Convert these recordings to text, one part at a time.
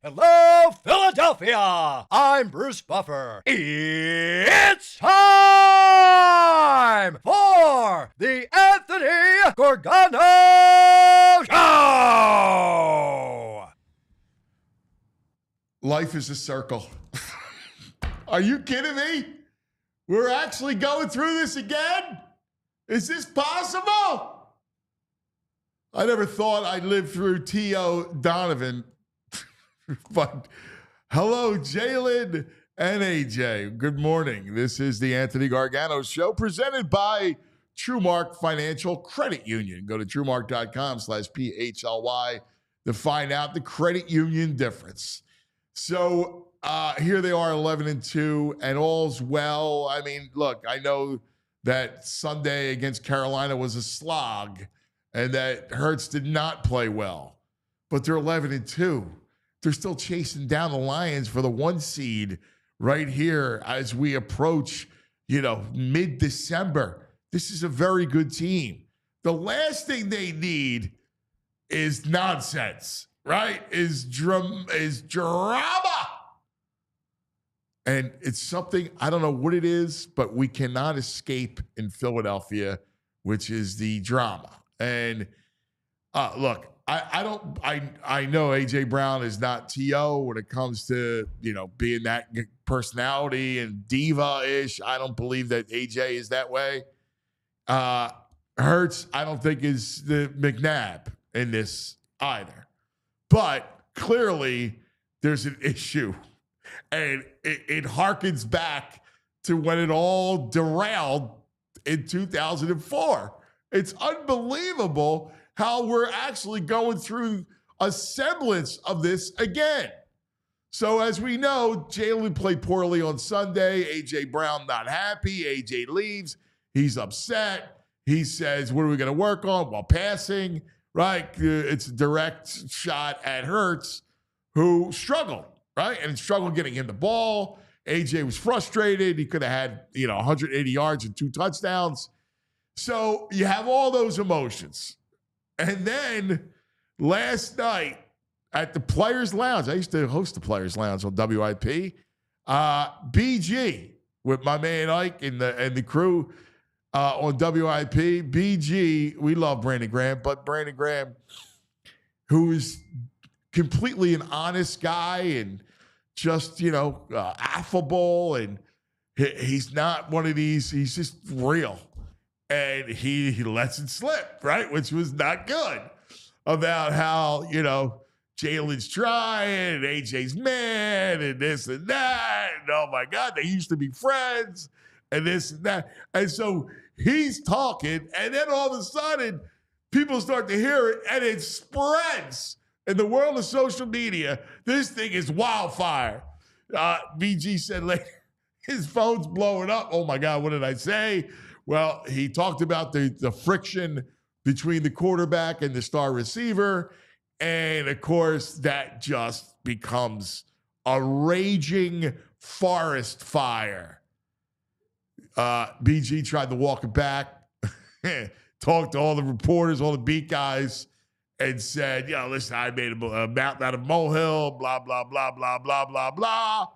Hello, Philadelphia! I'm Bruce Buffer. It's time for the Anthony Gargano Show! Life is a circle. Are you kidding me? We're actually going through this again? Is this possible? I never thought I'd live through T.O. Donovan. But hello, Jalen and AJ. Good morning. This is the Anthony Gargano Show presented by TrueMark Financial Credit Union. Go to TrueMark.com/PHLY to find out the credit union difference. So here they are, 11-2, and all's well. I mean, look, I know that Sunday against Carolina was a slog and that Hurts did not play well, but they're 11-2. They're still chasing down the Lions for the 1 seed right here as we approach, mid-December. This is a very good team. The last thing they need is nonsense, right? Is drama. And it's something, I don't know what it is, but we cannot escape in Philadelphia, which is the drama. And look, I know AJ Brown is not T.O. when it comes to, being that personality and diva-ish. I don't believe that AJ is that way. Hurts, I don't think is the McNabb in this either. But clearly there's an issue. And it harkens back to when it all derailed in 2004. It's unbelievable how we're actually going through a semblance of this again. So as we know, Jalen played poorly on Sunday. A.J. Brown not happy. A.J. leaves. He's upset. He says, what are we going to work on? Well, passing, right? It's a direct shot at Hurts, who struggled, right? And struggled getting him the ball. A.J. was frustrated. He could have had, 180 yards and 2 touchdowns. So you have all those emotions. And then last night at the Players Lounge, I used to host the Players Lounge on WIP. BG with my man Ike and the crew on WIP. BG, we love Brandon Graham, but Brandon Graham, who is completely an honest guy and just affable, and he's not one of these. He's just real. And he lets it slip, right? Which was not good, about how, Jalen's trying and AJ's mad and this and that. And oh my God, they used to be friends and this and that. And so he's talking, and then all of a sudden people start to hear it and it spreads. In the world of social media, this thing is wildfire. BG said later, his phone's blowing up. Oh my God, what did I say? Well, he talked about the friction between the quarterback and the star receiver. And, of course, that just becomes a raging forest fire. BG tried to walk it back, talked to all the reporters, all the beat guys, and said, listen, I made a mountain out of molehill, blah, blah, blah, blah, blah, blah, blah.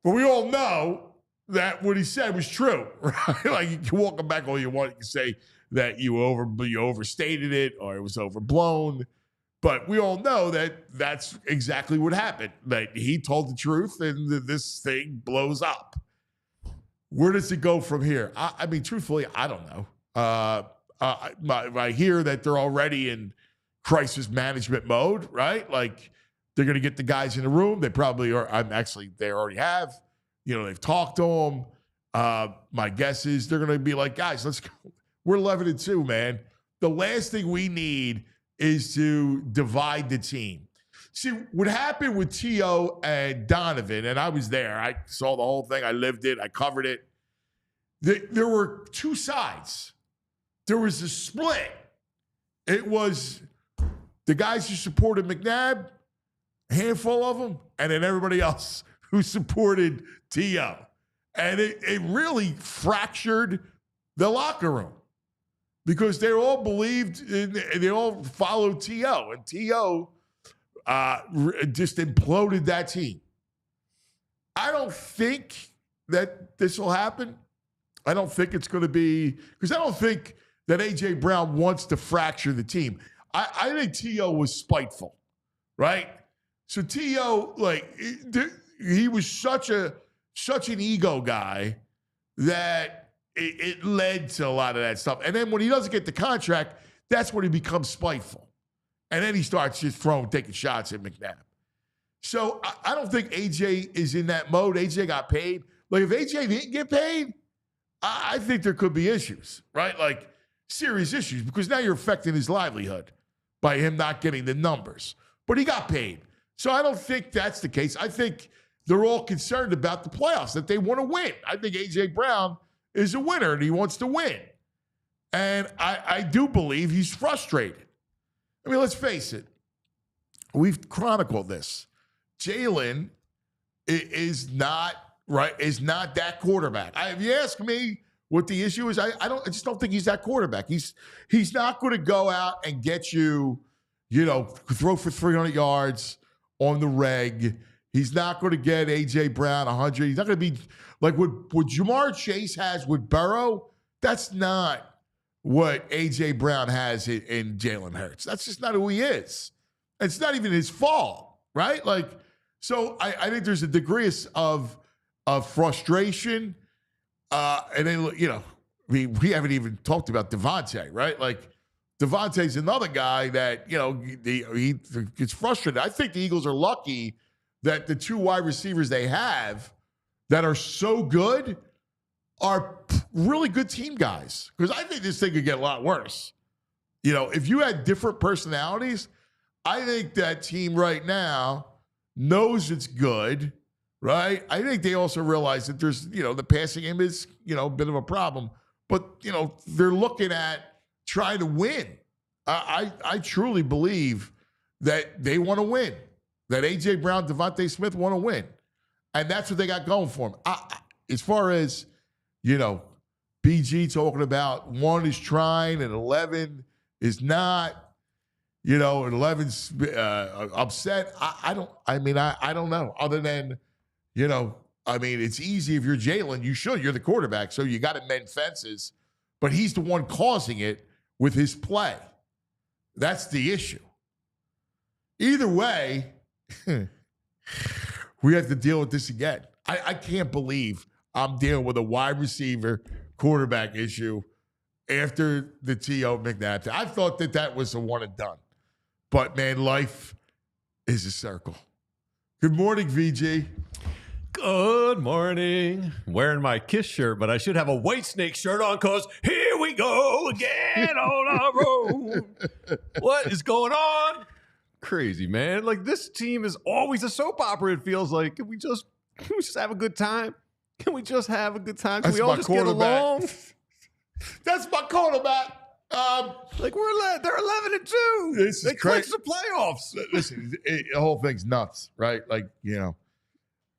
But we all know that what he said was true, right? Like, you can walk it back all you want. You can say that you overstated it or it was overblown. But we all know that that's exactly what happened, that he told the truth and this thing blows up. Where does it go from here? I mean, truthfully, I don't know. I hear that they're already in crisis management mode, right? Like, they're going to get the guys in the room. They probably are. They already have. They've talked to them. My guess is they're going to be like, guys, let's go. We're 11-2, man. The last thing we need is to divide the team. See, what happened with T.O. and Donovan, and I was there. I saw the whole thing. I lived it. I covered it. There were 2 sides. There was a split. It was the guys who supported McNabb, a handful of them, and then everybody else who supported T.O. And it really fractured the locker room because they all believed, they all followed T.O. And T.O., just imploded that team. I don't think that this will happen. I don't think it's going to be, because I don't think that A.J. Brown wants to fracture the team. I think T.O. was spiteful, right? So T.O., like, he was such an ego guy that it led to a lot of that stuff. And then when he doesn't get the contract, that's when he becomes spiteful. And then he starts just taking shots at McNabb. So I don't think AJ is in that mode. AJ got paid. Like, if AJ didn't get paid, I think there could be issues, right? Like, serious issues, because now you're affecting his livelihood by him not getting the numbers. But he got paid. So I don't think that's the case. I think they're all concerned about the playoffs, that they want to win. I think A.J. Brown is a winner, and he wants to win. And I do believe he's frustrated. I mean, let's face it. We've chronicled this. Jalen is not that quarterback. If you ask me what the issue is, I just don't think he's that quarterback. He's not going to go out and get you, throw for 300 yards on the reg. He's not going to get A.J. Brown 100. He's not going to be like what Jamar Chase has with Burrow. That's not what A.J. Brown has in Jalen Hurts. That's just not who he is. It's not even his fault, right? Like, so I think there's a degree of frustration. And then, we haven't even talked about Devontae, right? Like, Devontae's another guy that, he gets frustrated. I think the Eagles are lucky that the two wide receivers they have that are so good are really good team guys. Because I think this thing could get a lot worse. If you had different personalities, I think that team right now knows it's good, right? I think they also realize that there's, the passing game is, a bit of a problem. But, they're looking at trying to win. I truly believe that they want to win. That A.J. Brown, Devontae Smith want to win. And that's what they got going for them. As far as, BG talking about 1 is trying and 11 is not, and 11's upset. I don't know. Other than, it's easy if you're Jalen. You're the quarterback, so you got to mend fences. But he's the one causing it with his play. That's the issue. Either way, we have to deal with this again. I can't believe I'm dealing with a wide receiver quarterback issue after the T.O. McNabb. I thought that was a one and done. But, man, life is a circle. Good morning, VG. Good morning. Wearing my KISS shirt, but I should have a White Snake shirt on because here we go again on our road. What is going on? Crazy, man. Like, this team is always a soap opera, it feels like. Can we just have a good time? Can we just have a good time? Can we all just get along? That's my quarterback. They're 11-2. They clinched the playoffs. Listen, the whole thing's nuts, right? Like,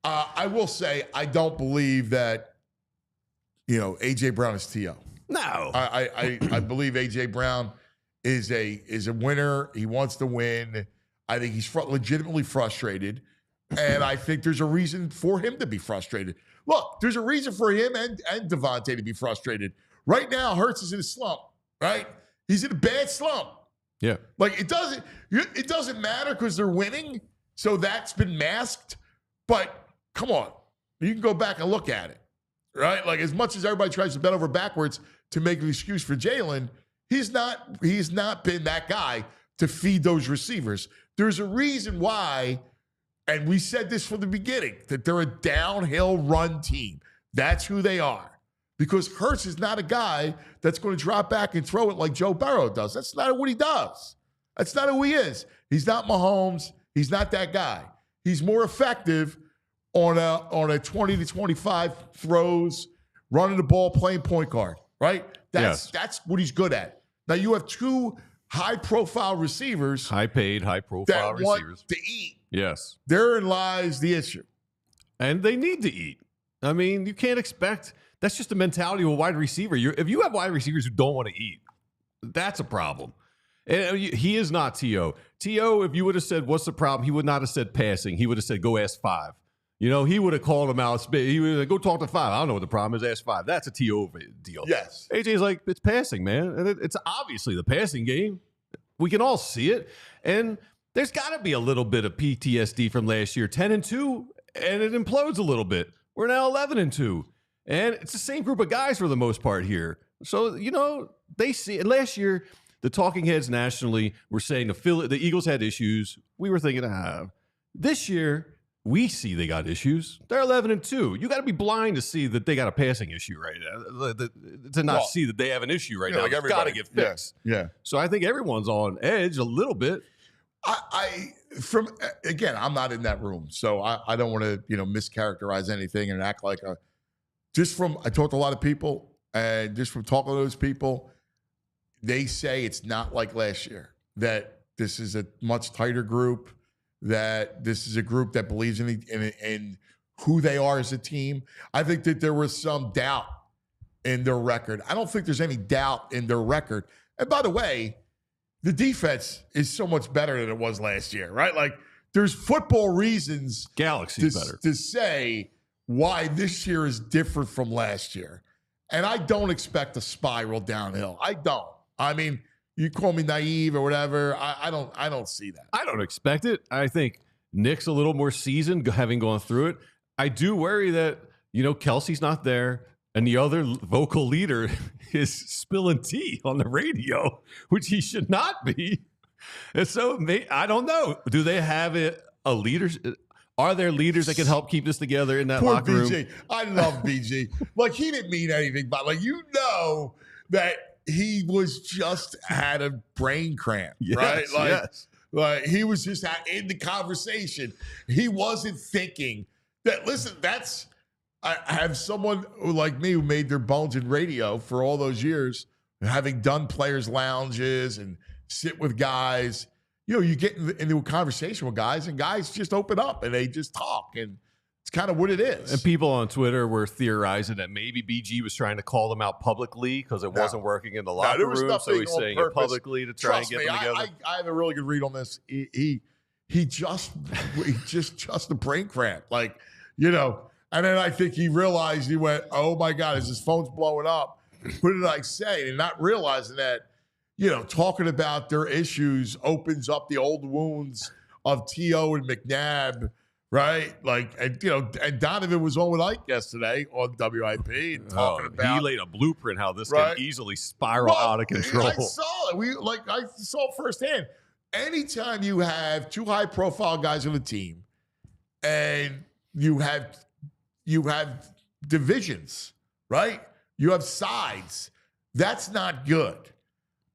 I will say I don't believe that, A.J. Brown is T.O. No. I believe A.J. Brown is a winner. He wants to win. I think he's legitimately frustrated. And I think there's a reason for him to be frustrated. Look, there's a reason for him and Devontae to be frustrated. Right now, Hurts is in a slump, right? He's in a bad slump. Yeah. Like, it doesn't matter because they're winning. So that's been masked. But come on. You can go back and look at it, right? Like, as much as everybody tries to bend over backwards to make an excuse for Jalen, he's not been that guy to feed those receivers. There's a reason why, and we said this from the beginning, that they're a downhill run team. That's who they are. Because Hurts is not a guy that's going to drop back and throw it like Joe Burrow does. That's not what he does. That's not who he is. He's not Mahomes. He's not that guy. He's more effective on a 20 to 25 throws, running the ball, playing point guard, right? That's what he's good at. Now, you have two high-profile receivers. High-paid, high-profile that receivers. Want to eat. Yes. Therein lies the issue. And they need to eat. I mean, you can't expect – that's just the mentality of a wide receiver. If you have wide receivers who don't want to eat, that's a problem. And he is not T.O. T.O., if you would have said, what's the problem? He would not have said passing. He would have said, go ask 5. You know, he would have called him out. He would have said, go talk to 5. I don't know what the problem is. Ask 5. That's a T.O. deal. Yes. AJ's like, it's passing, man. And it's obviously the passing game. We can all see it. And there's got to be a little bit of PTSD from last year. 10-2, and it implodes a little bit. We're now 11-2. And it's the same group of guys for the most part here. So, you know, they see it. Last year, the talking heads nationally were saying the Eagles had issues. We were thinking, this year, we see they got issues. They're 11-2. You got to be blind to see that they got a passing issue right now. To not see that they have an issue right now. Like it's got to get fixed. Yeah. So I think everyone's on edge a little bit. Again, I'm not in that room, so I don't want to, mischaracterize anything and act like I talked to a lot of people, and just from talking to those people, they say it's not like last year, that this is a much tighter group, that this is a group that believes in who they are as a team. I think that there was some doubt in their record. I don't think there's any doubt in their record. And by the way, the defense is so much better than it was last year, right? Like, there's football reasons better to say why this year is different from last year. And I don't expect a spiral downhill. I don't. I mean, you call me naive or whatever. I don't see that. I don't expect it. I think Nick's a little more seasoned, having gone through it. I do worry that, Kelsey's not there, and the other vocal leader is spilling tea on the radio, which he should not be. And so I don't know. Do they have a leader? Are there leaders that can help keep this together in that Poor locker BG. room? I love BG. Like, he didn't mean anything, but that he was just had a brain cramp, right? Like he was just in the conversation. He wasn't thinking that. Listen, I have someone like me who made their bones in radio for all those years, having done players' lounges and sit with guys. You get into a conversation with guys, and guys just open up and they just talk, and it's kind of what it is. And people on Twitter were theorizing that maybe BG was trying to call them out publicly because it wasn't working in the locker room. So he's saying it publicly to try and get them together. I have a really good read on this. He just a brain cramp, And then I think he realized, he went, oh my God, as his phone's blowing up, what did I say? And not realizing that, talking about their issues opens up the old wounds of T.O. and McNabb, right? And Donovan was on with Ike yesterday on WIP and talking about. He laid a blueprint how this can easily spiral out of control. I saw it. I saw it firsthand. Anytime you have two high-profile guys on the team, and you have divisions, right? You have sides. That's not good.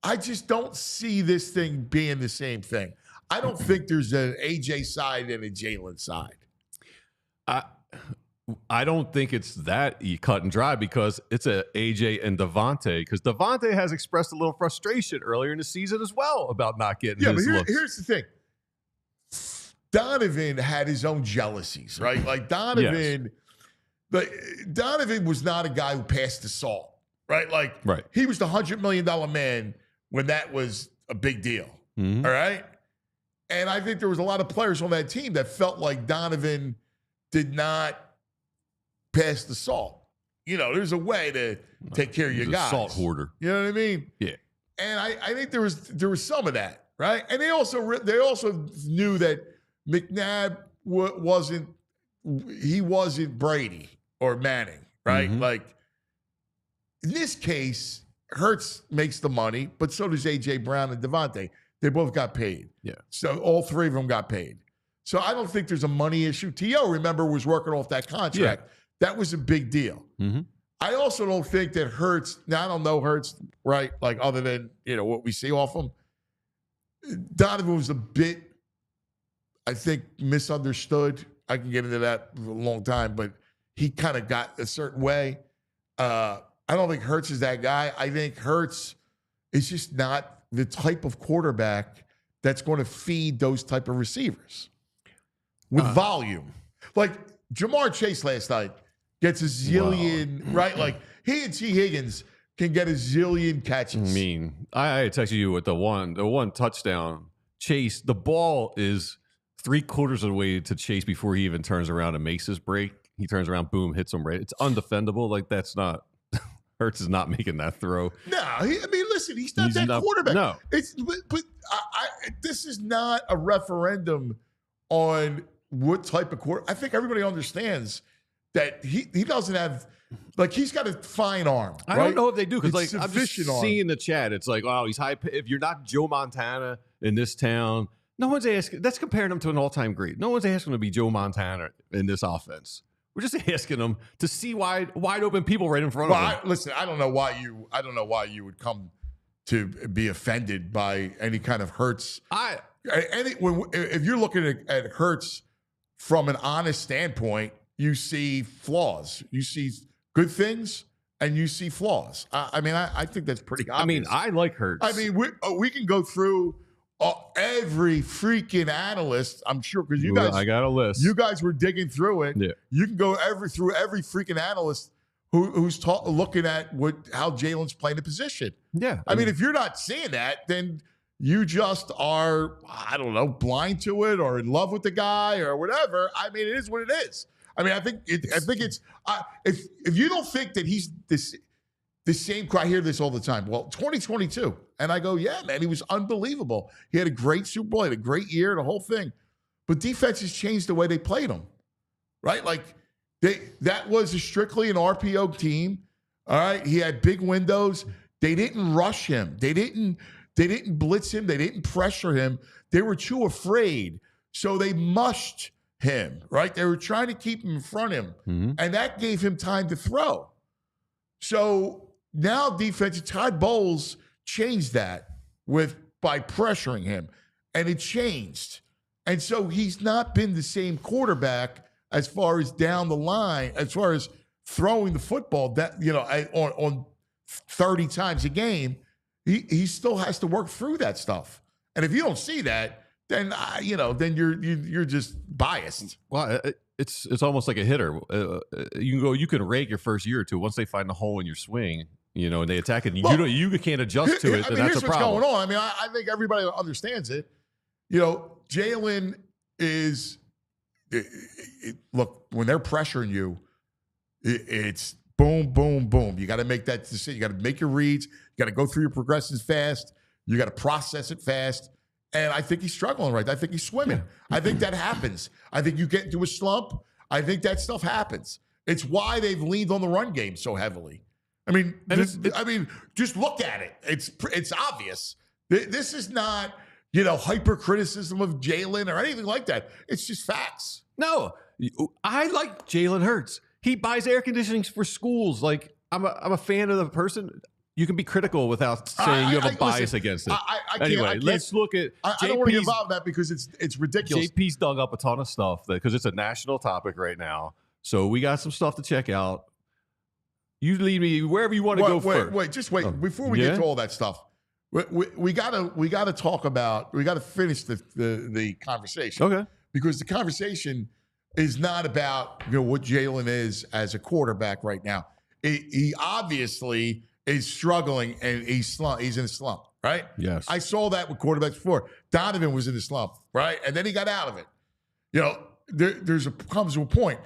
I just don't see this thing being the same thing. I don't think there's an AJ side and a Jalen side. I don't think it's that cut and dry, because it's a AJ and Devontae. Because Devontae has expressed a little frustration earlier in the season as well about not getting his looks. Here's the thing. Donovan had his own jealousies, right? Like Donovan, Donovan was not a guy who passed the salt, right? He was the $100 million man when that was a big deal, all right? And I think there was a lot of players on that team that felt like Donovan did not pass the salt. There's a way to take care of your guys. Salt hoarder. You know what I mean? Yeah. And I think there was some of that, right? And they also knew that McNabb wasn't Brady or Manning, right? Like, in this case, Hurts makes the money, but so does AJ Brown and Devontae. They both got paid. Yeah. So all three of them got paid. So I don't think there's a money issue. T.O., remember, was working off that contract. Yeah. That was a big deal. I also don't think that Hurts, now I don't know Hurts, right? Like, other than, what we see off him. Donovan was a bit, I think, misunderstood. I can get into that for a long time, but he kind of got a certain way. I don't think Hurts is that guy. I think Hurts is just not the type of quarterback that's going to feed those type of receivers with volume. Like Jamar Chase last night gets a zillion, right? Like, he and T. Higgins can get a zillion catches. I texted you with the one touchdown Chase, the ball is 3/4 of the way to Chase before he even turns around and makes his break. He turns around, boom, hits him right. It's undefendable. Like, that's not Hurts is not making that throw. No, listen, he's not that quarterback. No, but this is not a referendum on what type of quarterback. I think everybody understands that he doesn't have, like, he's got a fine arm. I don't know if they do, because like I'm just arm. seeing the chat. It's like, oh, he's high. If you're not Joe Montana in this town, no one's asking. That's comparing him to an all-time great. No one's asking him to be Joe Montana in this offense. We're just asking him to see wide open people right in front of him. Listen, I don't know why you would come to be offended by any kind of Hurts. If you're looking at Hurts from an honest standpoint, you see flaws. You see good things and you see flaws. I think that's pretty obvious. I like Hurts. We can go through every freaking analyst, I'm sure, because you guys, I got a list. You guys were digging through it. Yeah. You can go through every freaking analyst who's looking at how Jalen's playing the position. Yeah. If you're not seeing that, then you just are, I don't know, blind to it or in love with the guy or whatever. It is what it is. I think it's if you don't think that he's the same. I hear this all the time. Well, 2022, and I go, yeah, man, he was unbelievable. He had a great Super Bowl, he had a great year, the whole thing. But defenses changed the way they played him, right? Like that was strictly an RPO team. All right, he had big windows. They didn't rush him. They didn't blitz him. They didn't pressure him. They were too afraid, so they mushed him. Right? They were trying to keep him in front of him, and that gave him time to throw. So now defense, Todd Bowles changed that by pressuring him, and it changed. And so he's not been the same quarterback as far as down the line, as far as throwing the football that on 30 times a game. He still has to work through that stuff. And if you don't see that, then you're just biased. Well, it's almost like a hitter. You can rake your first year or two. Once they find the hole in your swing, and they attack it, you can't adjust to it. Then that's a problem. Here's what's going on. I think everybody understands it. Jalen is look, when they're pressuring you, it's boom, boom, boom. You got to make that decision. You got to make your reads. You got to go through your progressions fast. You got to process it fast. And I think he's struggling right now. I think he's swimming. I think that happens. I think you get into a slump. I think that stuff happens. It's why they've leaned on the run game so heavily. Just look at it. It's obvious. This is not, hyper criticism of Jalen or anything like that. It's just facts. No, I like Jalen Hurts. He buys air conditioning for schools. Like, I'm a fan of the person. You can be critical without saying you have a bias against it. Let's look at. I don't want to get involved in that because it's ridiculous. JP's dug up a ton of stuff because it's a national topic right now. So we got some stuff to check out. You lead me wherever you want to go first. Just wait. Before we get to all that stuff, we gotta talk about. We gotta finish the conversation. Okay. Because the conversation is not about what Jalen is as a quarterback right now. He obviously is struggling and he's in a slump, right? Yes. I saw that with quarterbacks before. Donovan was in a slump, right? And then he got out of it. Comes to a point.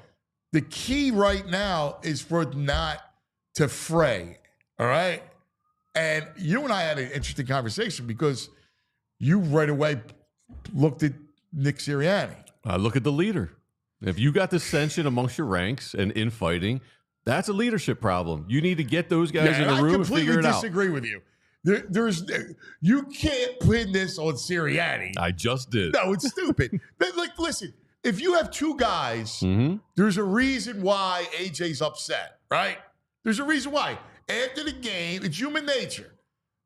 The key right now is for it not to fray, all right? And you and I had an interesting conversation because you right away looked at Nick Sirianni. I look at the leader. If you got dissension amongst your ranks and infighting, that's a leadership problem. You need to get those guys in the room and figure it out. I completely disagree with you. You can't pin this on Sirianni. I just did. No, it's stupid. Listen, if you have two guys, there's a reason why AJ's upset, right? There's a reason why. After the game, it's human nature.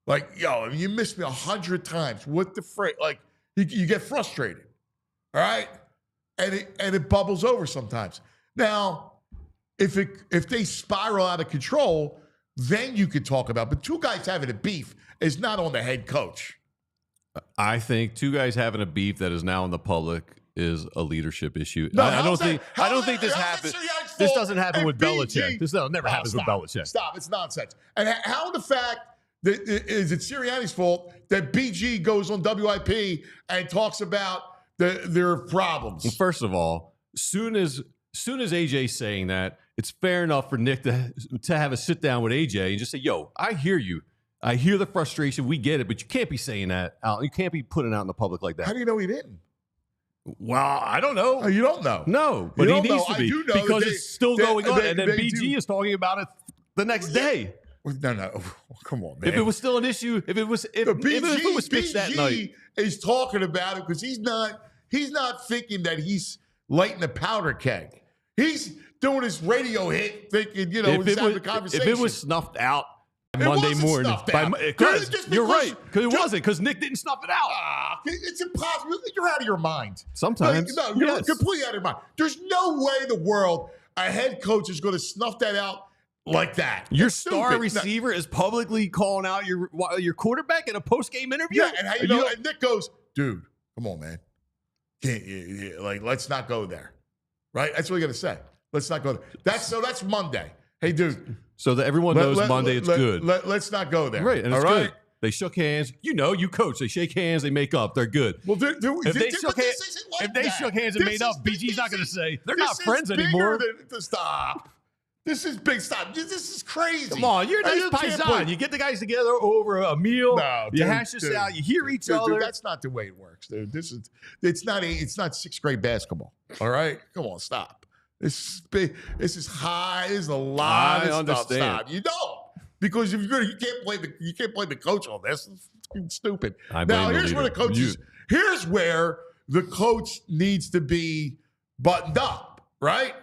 Like, you missed me 100 times. What the frick? Like, you get frustrated, all right? And it bubbles over sometimes. Now, if they spiral out of control, then you could talk about. But two guys having a beef is not on the head coach. I think two guys having a beef that is now in the public is a leadership issue. No, I don't think this happens. This doesn't happen with Belichick. This never happens with Belichick. Stop. It's nonsense. And how the fact that is it Sirianni's fault that BG goes on WIP and talks about their problems. Well, first of all, soon as AJ's saying that, it's fair enough for Nick to have a sit down with AJ and just say, yo, I hear you. I hear the frustration. We get it, but you can't be saying that out. You can't be putting it out in the public like that. How do you know he didn't? Well, I don't know. Oh, you don't know. No, but he needs to be because it's still going on. And then BG is talking about it the next day. No. Come on, man. If it was still an issue, if it was pitched that night. Is talking about it because he's not thinking that he's lighting a powder keg. He's doing his radio hit thinking, he's having a conversation. If it was snuffed out Monday morning. You're right. Because it wasn't. Because Nick didn't snuff it out. It's impossible. You're out of your mind. Sometimes. You're completely out of your mind. There's no way in the world a head coach is going to snuff that out like that. Your star receiver is publicly calling out your quarterback in a post-game interview? Yeah, and how you know? And Nick goes, dude, come on, man. Let's not go there. Right? That's what you got to say. Let's not go there. That's Monday. Hey, dude. So that everyone knows Monday it's good. Let's not go there. Right, and it's good. They shook hands. You coach. They shake hands. They make up. They're good. Well, if they shook hands and made up, BG's not going to say they're not friends anymore. Stop. This is big. Stop. This is crazy. Come on, you're nice paisan. You get the guys together over a meal. No, you hash this out. You hear each other. Dude, that's not the way it works, dude. It's not sixth grade basketball. All right, come on, stop. This is big. This is high. There's a lot of stuff. Stop. You don't, because if you can't blame the coach on this. It's stupid. Now here's where the coach is. Here's where the coach needs to be buttoned up. Right.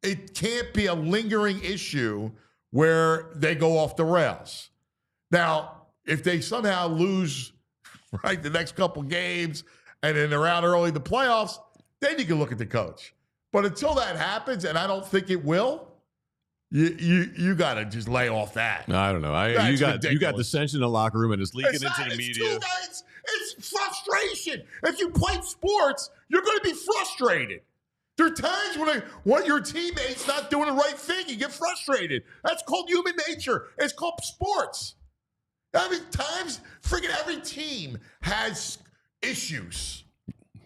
It can't be a lingering issue where they go off the rails. Now, if they somehow lose the next couple games and then they're out early in the playoffs, then you can look at the coach. But until that happens, and I don't think it will, you got to just lay off that. I don't know. You got dissension in the locker room, and it's leaking into the media. It's frustration. If you play sports, you're going to be frustrated. There are times when your teammate's not doing the right thing, you get frustrated. That's called human nature. It's called sports. Times freaking every team has issues.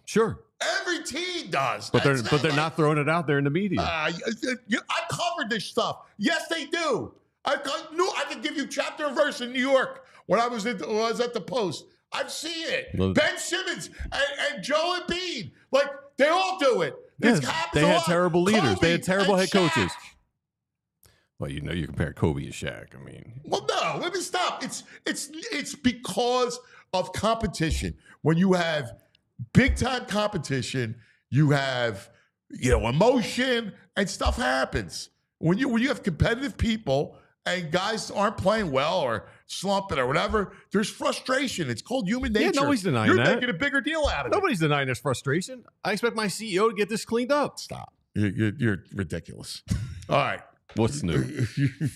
Sure. Every team does. But they're not throwing it out there in the media. I covered this stuff. Yes, they do. I could give you chapter and verse in New York when I was at the Post. I've seen it. Well, Ben Simmons and Joe Embiid, they all do it. They had terrible leaders. Kobe, they had terrible head Shaq. coaches. Well, you compare Kobe and Shaq. I mean, well, no. Let me stop. It's because of competition. When you have big time competition, you have emotion and stuff happens. When you have competitive people and guys aren't playing well or slumping or whatever, there's frustration. It's called human nature. Yeah, nobody's denying that. You're making a bigger deal out of it. Nobody's denying there's frustration. I expect my CEO to get this cleaned up. Stop. You're ridiculous. All right. What's new?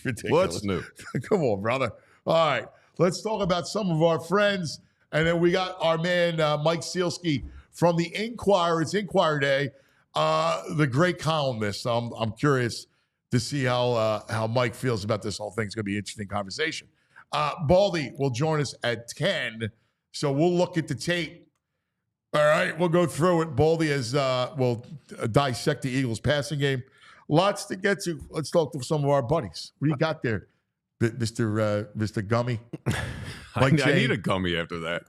Ridiculous. What's new? Come on, brother. All right. Let's talk about some of our friends. And then we got our man, Mike Seilski from the Inquirer. It's Inquirer Day. The great columnist. I'm curious to see how Mike feels about this whole thing. It's going to be an interesting conversation. Baldy will join us at 10. So we'll look at the tape. All right. We'll go through it. Baldy will dissect the Eagles passing game. Lots to get to. Let's talk to some of our buddies. What do you got there, Mr. Gummy? I need a gummy after that.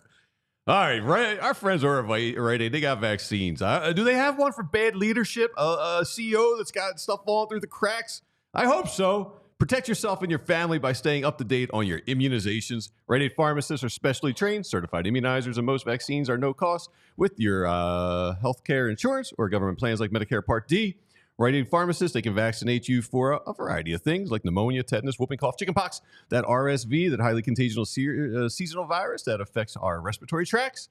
All right. Our friends are right. They got vaccines. Do they have one for bad leadership? A CEO that's got stuff falling through the cracks? I hope so. Protect yourself and your family by staying up to date on your immunizations. Rite Aid pharmacists are specially trained, certified immunizers, and most vaccines are no cost with your healthcare insurance or government plans like Medicare Part D. Rite Aid pharmacists, they can vaccinate you for a variety of things like pneumonia, tetanus, whooping cough, chickenpox, that RSV, that highly contagious seasonal virus that affects our respiratory tracts.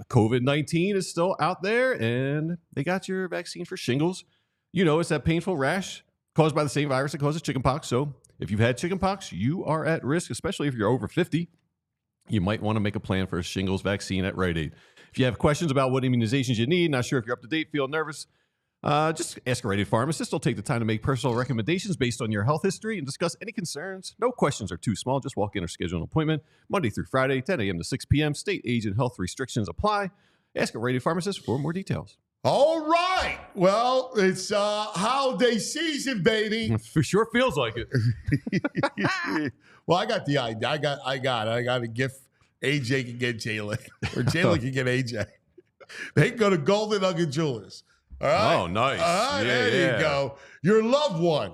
COVID-19 is still out there, and they got your vaccine for shingles. It's that painful rash caused by the same virus that causes chickenpox. So if you've had chickenpox, you are at risk, especially if you're over 50. You might want to make a plan for a shingles vaccine at Rite Aid. If you have questions about what immunizations you need, not sure if you're up to date, feel nervous, Just ask a rated pharmacist. They'll take the time to make personal recommendations based on your health history and discuss any concerns. No questions are too small. Just walk in or schedule an appointment. Monday through Friday, 10 a.m. to 6 p.m. State, age, and health restrictions apply. Ask a rated pharmacist for more details. All right. Well, it's holiday season, baby. For sure feels like it. Well, I got the idea. I got a gift. AJ can get Jalen, or Jalen can get AJ. They can go to Golden Nugget Jewelers. All right. Oh, nice. All right, there you go. Your loved one.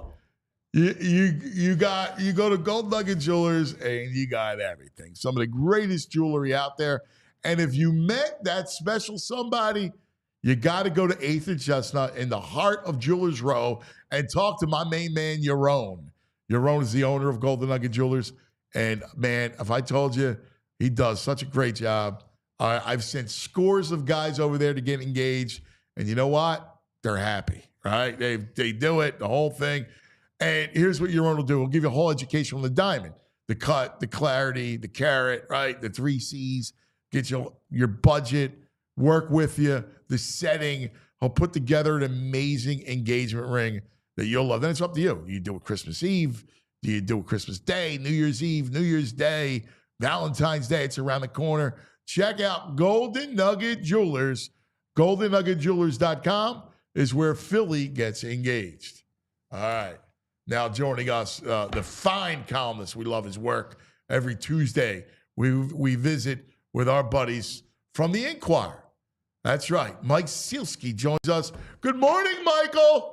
You go to Golden Nugget Jewelers and you got everything. Some of the greatest jewelry out there. And if you met that special somebody, you got to go to 8th and Chestnut in the heart of Jewelers Row and talk to my main man, Yaron. Yaron is the owner of Golden Nugget Jewelers. And, man, if I told you, he does such a great job. I've sent scores of guys over there to get engaged. And you know what? They're happy, right? They do it, the whole thing. And here's what Yaron will do. We'll give you a whole education on the diamond, the cut, the clarity, the carat, right? The 3 C's. Get your budget, work with you, the setting. He'll put together an amazing engagement ring that you'll love. Then it's up to you. You do it Christmas Eve. Do you do it Christmas Day, New Year's Eve, New Year's Day, Valentine's Day? It's around the corner. Check out Golden Nugget Jewelers. GoldenNuggetJewelers.com is where Philly gets engaged. All right. Now joining us, the fine columnist. We love his work. Every Tuesday, we visit with our buddies from the Inquirer. That's right. Mike Seilski joins us. Good morning, Michael.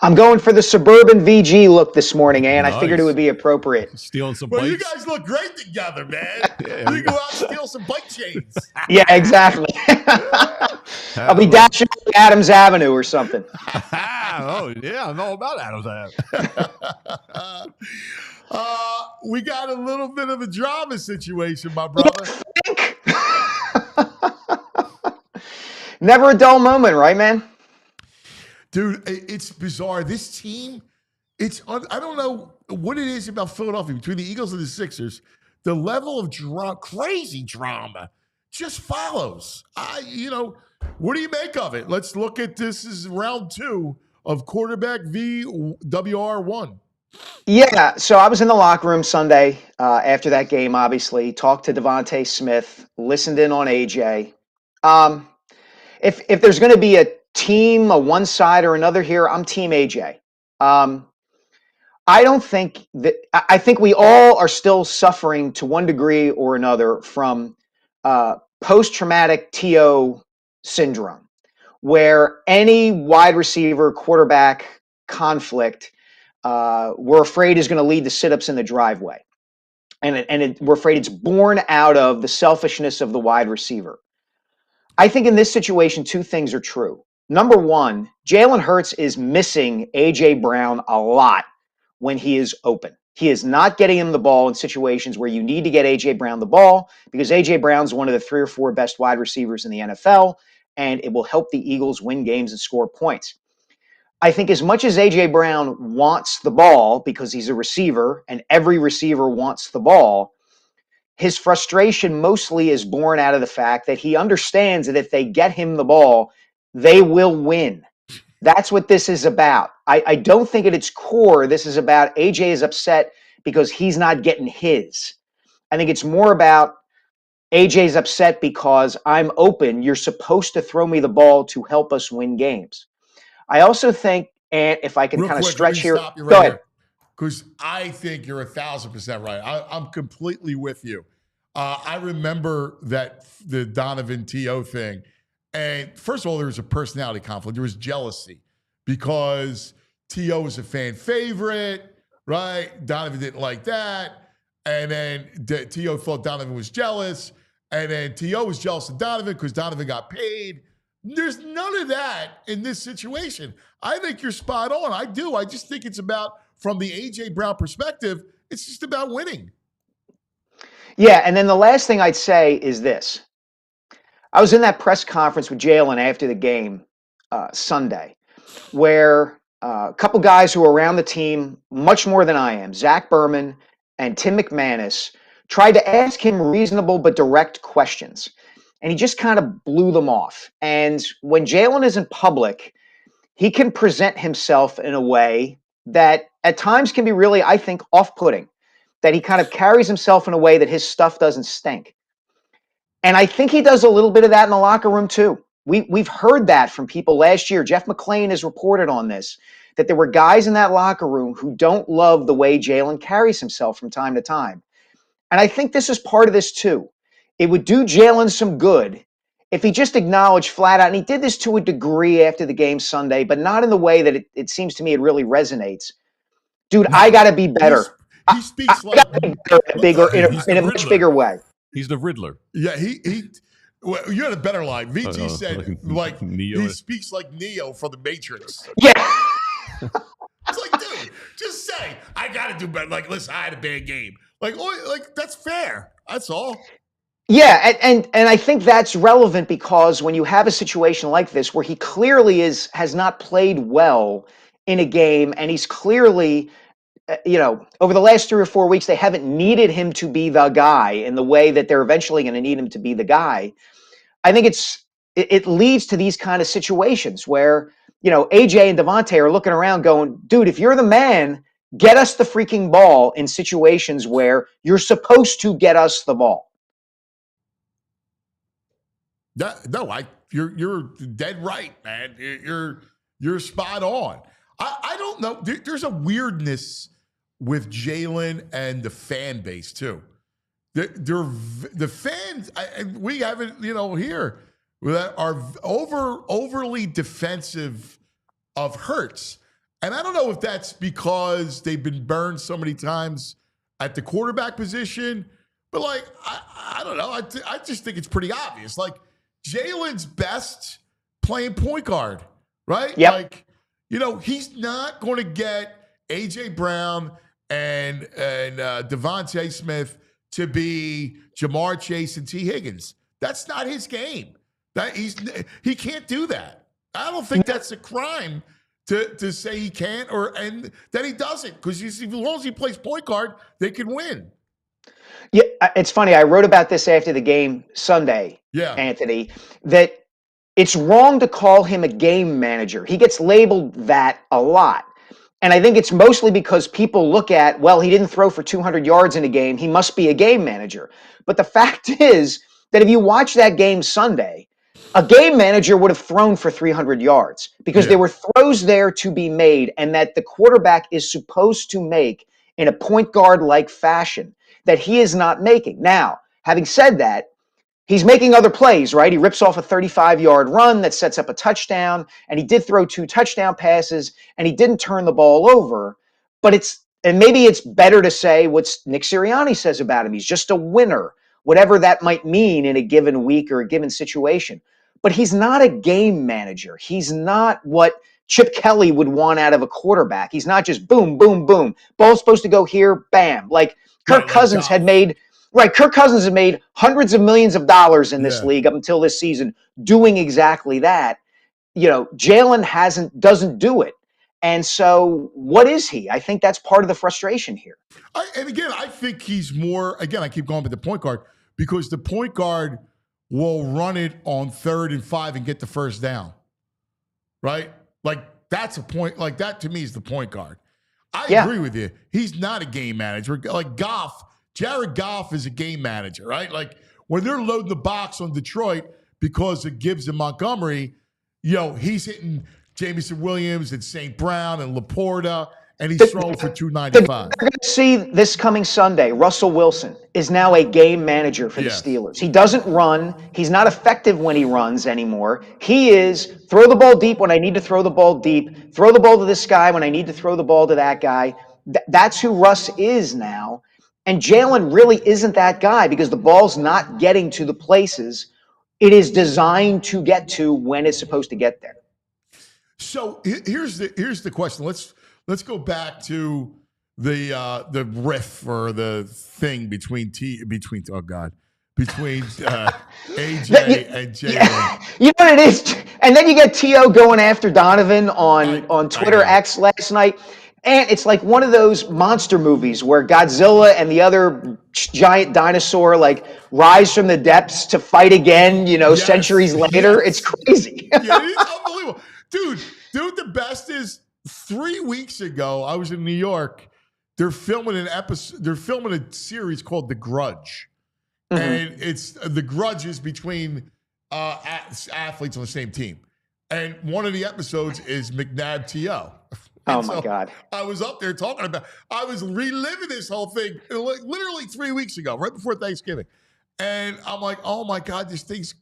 I'm going for the suburban VG look this morning, and Nice. I figured it would be appropriate. Stealing some Well, bikes. you guys look great together, man. You go out and steal some bike chains. Yeah, exactly. I'll be dashing up Adams Avenue or something. Oh, yeah. I know about Adams Ave. We got a little bit of a drama situation, my brother. Never a dull moment, right, man? Dude, it's bizarre. This team, I don't know what it is about Philadelphia between the Eagles and the Sixers. The level of crazy drama just follows. What do you make of it? Let's look at this. This is round 2 of quarterback v. WR1. Yeah, so I was in the locker room Sunday after that game, obviously, talked to Devontae Smith, listened in on AJ. If there's going to be a team, a one side or another here, I'm Team AJ. I don't think that I think we all are still suffering to one degree or another from post-traumatic TO syndrome, where any wide receiver quarterback conflict we're afraid is going to lead to sit-ups in the driveway. We're afraid it's born out of the selfishness of the wide receiver. I think in this situation, 2 things are true. Number 1, Jalen Hurts is missing A.J. Brown a lot when he is open. He is not getting him the ball in situations where you need to get A.J. Brown the ball because A.J. Brown's one of the 3 or 4 best wide receivers in the NFL, and it will help the Eagles win games and score points. I think as much as A.J. Brown wants the ball because he's a receiver and every receiver wants the ball, his frustration mostly is born out of the fact that he understands that if they get him the ball, they will win. That's what this is about. I don't think at its core, this is about AJ is upset because he's not getting his. I think it's more about AJ's upset because I'm open. You're supposed to throw me the ball to help us win games. I also think, and if I can Real kind of quick, stretch here, stop you go ahead. Because I think you're 1,000% right. I'm completely with you. I remember the Donovan T.O. thing. And first of all, there was a personality conflict. There was jealousy because T.O. was a fan favorite, right? Donovan didn't like that. And then T.O. thought Donovan was jealous. And then T.O. was jealous of Donovan because Donovan got paid. There's none of that in this situation. I think you're spot on. I do. I just think it's about, from the A.J. Brown perspective, it's just about winning. Yeah, and then the last thing I'd say is this. I was in that press conference with Jalen after the game Sunday, where a couple guys who are around the team much more than I am, Zach Berman and Tim McManus, tried to ask him reasonable but direct questions. and he just kind of blew them off. And when Jalen is in public, he can present himself in a way that at times can be really, I think, off-putting, that he kind of carries himself in a way that his stuff doesn't stink. And I think he does a little bit of that in the locker room too. We've heard that from people last year. Jeff McClain has reported on this, that there were guys in that locker room who don't love the way Jalen carries himself from time to time. And I think this is part of this too. It would do Jalen some good if he just acknowledged flat out, and he did this to a degree after the game Sunday, but not in the way that it seems to me it really resonates. Dude, I got to be better. He speaks I gotta be better in a much bigger way. He's the Riddler. Yeah, well, you had a better line. VG said, like Neo. he speaks like Neo from the Matrix. Yeah. It's like, dude, just say, I got to do better. Like, listen, I had a bad game. Like, that's fair. That's all. Yeah, and I think that's relevant because when you have a situation like this where he clearly has not played well in a game, and he's clearly, over the last 3 or 4 weeks, they haven't needed him to be the guy in the way that they're eventually going to need him to be the guy. I think it leads to these kind of situations where, AJ and Devontae are looking around going, dude, if you're the man, get us the freaking ball in situations where you're supposed to get us the ball. You're dead right, man. You're spot on. I don't know. There's a weirdness with Jalen and the fan base too. The fans, we have it, here, that are overly defensive of Hurts. And I don't know if that's because they've been burned so many times at the quarterback position, but I don't know. I just think it's pretty obvious. Like, Jalen's best playing point guard, right? Yep. He's not going to get AJ Brown and Devontae Smith to be Jamar Chase and T. Higgins. That's not his game. He can't do that. I don't think that's a crime to say he can't and that he doesn't, because as long as he plays point guard, they can win. Yeah, it's funny. I wrote about this after the game Sunday, Anthony, that it's wrong to call him a game manager. He gets labeled that a lot. And I think it's mostly because people look at, well, he didn't throw for 200 yards in a game. He must be a game manager. But the fact is that if you watch that game Sunday, a game manager would have thrown for 300 yards because there were throws there to be made, and that the quarterback is supposed to make in a point guard-like fashion that he is not making. Now, having said that, he's making other plays, right? He rips off a 35-yard run that sets up a touchdown, and he did throw 2 touchdown passes, and he didn't turn the ball over. But maybe it's better to say what Nick Sirianni says about him. He's just a winner, whatever that might mean in a given week or a given situation. But he's not a game manager. He's not what Chip Kelly would want out of a quarterback. He's not just boom, boom, boom. Ball's supposed to go here, bam. Like Kirk Cousins had made hundreds of millions of dollars in this league up until this season doing exactly that. Jalen doesn't do it. And so what is he? I think that's part of the frustration here. I think he's more, I keep going with the point guard, because the point guard will run it on 3rd and 5 and get the first down. Right? Like, that's a point. Like, that to me is the point guard. I agree with you. He's not a game manager. Like Jared Goff is a game manager, right? Like, when they're loading the box on Detroit because of Gibbs and Montgomery, he's hitting Jamison Williams and St. Brown and Laporta, and he's throwing for 295. We're going to see this coming Sunday. Russell Wilson is now a game manager for the Steelers. He doesn't run. He's not effective when he runs anymore. He is throw the ball deep when I need to throw the ball deep, throw the ball to this guy when I need to throw the ball to that guy. That's who Russ is now. And Jalen really isn't that guy because the ball's not getting to the places it is designed to get to when it's supposed to get there. So here's the question. Let's go back to the riff or the thing between AJ and Jalen. You know what it is? And then you get T.O. going after Donovan on Twitter X last night. And it's like one of those monster movies where Godzilla and the other giant dinosaur like rise from the depths to fight again, Yes, centuries later. It's yes. crazy. Yeah, it is unbelievable. Dude, the best is 3 weeks ago, I was in New York. They're filming a series called The Grudge. And it's The Grudge is between athletes on the same team. And one of the episodes is McNabb T.O. Oh my God. I was up there talking about, I was reliving this whole thing literally 3 weeks ago, right before Thanksgiving. And I'm like, oh my God, this thing's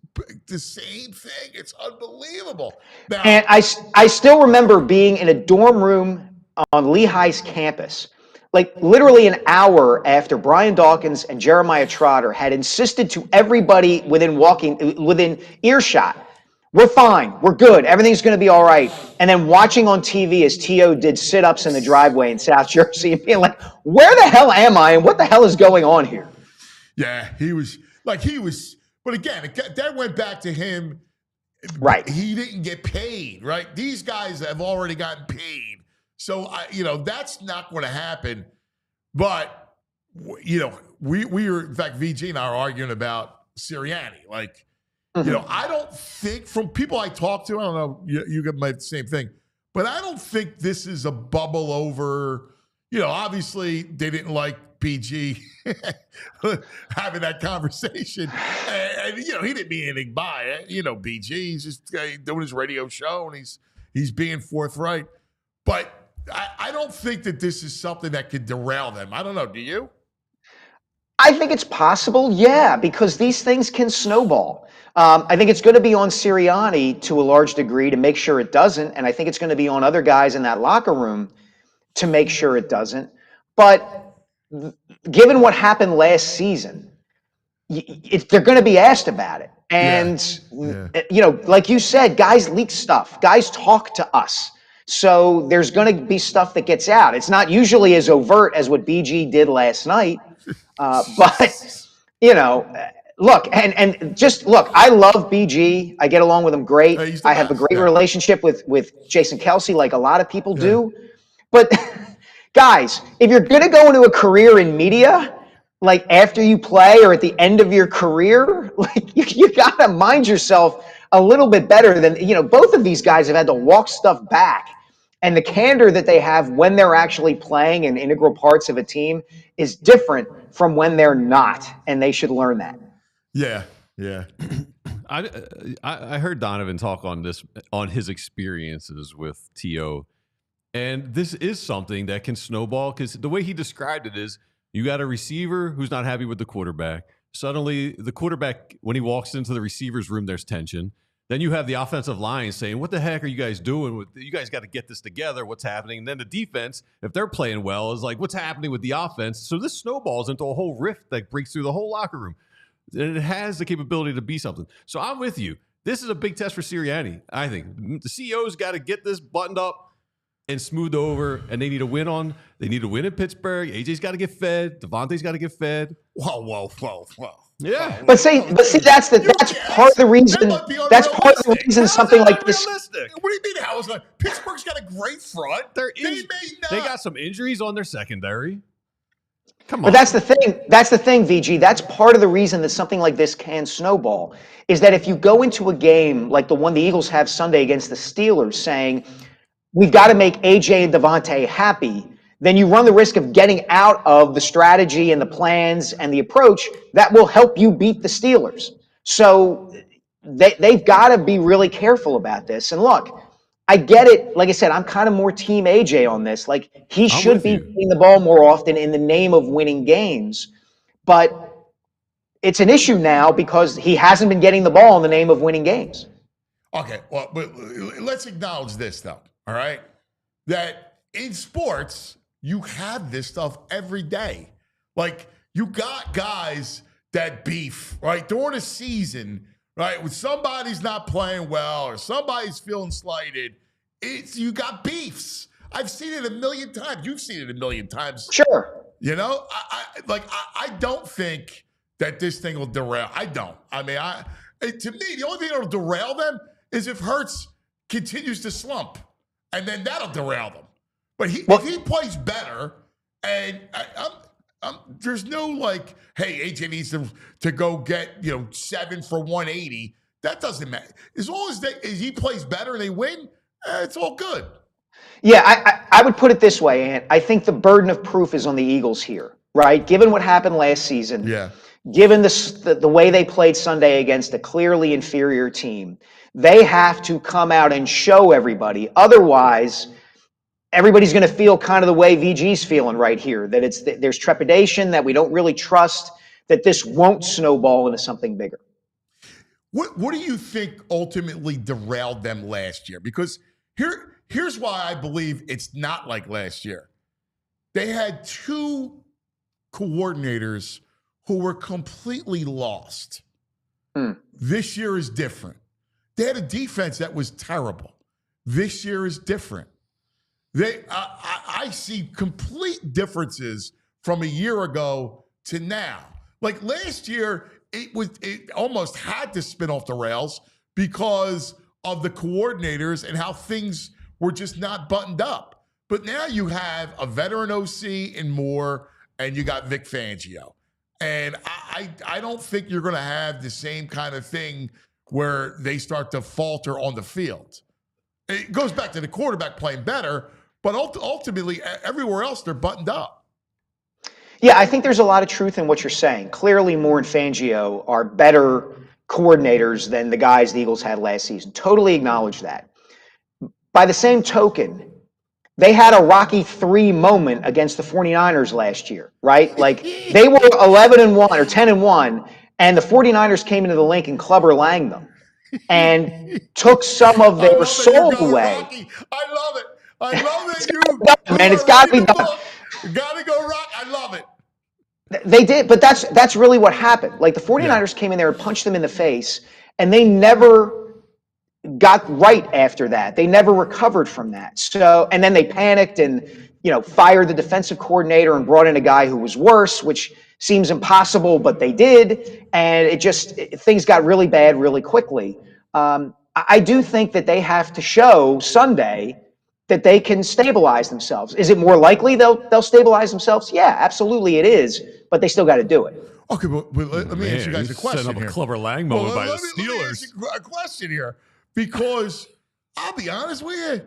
the same thing. It's unbelievable. Now, And I still remember being in a dorm room on Lehigh's campus, like literally an hour after Brian Dawkins and Jeremiah Trotter had insisted to everybody within earshot, we're fine, we're good, everything's going to be all right. And then watching on TV as T.O. did sit-ups in the driveway in South Jersey and being like, where the hell am I and what the hell is going on here? yeah, but again, that went back to him. Right. He didn't get paid, right? These guys have already gotten paid. So, that's not going to happen. But, we were, in fact, VG and I are arguing about Sirianni. Like, I don't think, from people I talk to, I don't know, you might have the same thing, but I don't think this is a bubble over. Obviously, they didn't like BG having that conversation. And he didn't mean anything by it. BG, he's just doing his radio show and he's being forthright. But I don't think that this is something that could derail them. I don't know. Do you? I think it's possible, yeah, because these things can snowball. I think it's going to be on Sirianni to a large degree to make sure it doesn't, and I think it's going to be on other guys in that locker room to make sure it doesn't. But given what happened last season, they're going to be asked about it. And, like you said, guys leak stuff. Guys talk to us. So there's going to be stuff that gets out. It's not usually as overt as what BG did last night. But, look, and just look, I love BG. I get along with him great. I have a great relationship with Jason Kelsey, like a lot of people do. But guys, if you're going to go into a career in media, like after you play or at the end of your career, like you got to mind yourself a little bit better than, both of these guys have had to walk stuff back. And the candor that they have when they're actually playing in integral parts of a team is different from when they're not, and they should learn that. Yeah. I heard Donovan talk on his experiences with T.O., and this is something that can snowball because the way he described it is you got a receiver who's not happy with the quarterback. Suddenly, the quarterback, when he walks into the receiver's room, there's tension. Then you have the offensive line saying, what the heck are you guys doing? You guys got to get this together. What's happening? And then the defense, if they're playing well, is like, what's happening with the offense? So this snowballs into a whole rift that breaks through the whole locker room. And it has the capability to be something. So I'm with you. This is a big test for Sirianni, I think. The CEO's got to get this buttoned up and smoothed over, and they need to win in Pittsburgh. AJ's got to get fed. Devontae's got to get fed. Whoa. Yeah. But see, that's part of the reason. That's part of the reason something like this. What do you mean? How is that? Pittsburgh's got a great front. They got some injuries on their secondary. Come on. But that's the thing. That's the thing, VG. That's part of the reason that something like this can snowball. Is that if you go into a game like the one the Eagles have Sunday against the Steelers, saying we've got to make AJ and Devontae happy, then you run the risk of getting out of the strategy and the plans and the approach that will help you beat the Steelers. So they've got to be really careful about this. And look, I get it. Like I said, I'm kind of more team AJ on this. Like he should be getting the ball more often in the name of winning games. But it's an issue now because he hasn't been getting the ball in the name of winning games. Okay, well, but let's acknowledge this, though, all right? That in sports, you have this stuff every day. Like, you got guys that beef, right? During a season, right? When somebody's not playing well or somebody's feeling slighted, you got beefs. I've seen it a million times. You've seen it a million times. Sure. I don't think that this thing will derail. I don't. I mean, to me, the only thing that'll derail them is if Hurts continues to slump, and then that'll derail them. But if he plays better, and there's no like, hey, AJ needs to go get 7 for 180. That doesn't matter. As long as he plays better and they win, it's all good. Yeah, I would put it this way, Ant. I think the burden of proof is on the Eagles here, right? Given what happened last season, given the way they played Sunday against a clearly inferior team, they have to come out and show everybody. Otherwise, everybody's going to feel kind of the way VG's feeling right here, that there's trepidation, that we don't really trust that this won't snowball into something bigger. What do you think ultimately derailed them last year? Because here's why I believe it's not like last year. They had 2 coordinators who were completely lost. This year is different. They had a defense that was terrible. This year is different. I see complete differences from a year ago to now. Like last year, it almost had to spin off the rails because of the coordinators and how things were just not buttoned up. But now you have a veteran OC in Moore, and you got Vic Fangio. And I don't think you're going to have the same kind of thing where they start to falter on the field. It goes back to the quarterback playing better, but ultimately everywhere else they're buttoned up. Yeah, I think there's a lot of truth in what you're saying. Clearly, Moore and Fangio are better coordinators than the guys the Eagles had last season. Totally acknowledge that. By the same token, they had a Rocky III moment against the 49ers last year, right? Like they were 11-1 or 10-1, and the 49ers came into the link and Clubber Lang them and took some of their soul away. Rocky. I love it. I love it. Man, it's got to be done. Got to go rock. I love it. They did, but that's really what happened. Like the 49ers came in there and punched them in the face, and they never got right after that. They never recovered from that. So, and then they panicked and, fired the defensive coordinator and brought in a guy who was worse, which seems impossible, but they did. And things got really bad really quickly. I do think that they have to show Sunday that they can stabilize themselves. Is it more likely they'll stabilize themselves? Yeah, absolutely it is, but they still got to do it. Okay, but let me ask you guys a question setting up here. A Clubber Lang moment by the Steelers. Let me ask you a question here, because I'll be honest with you,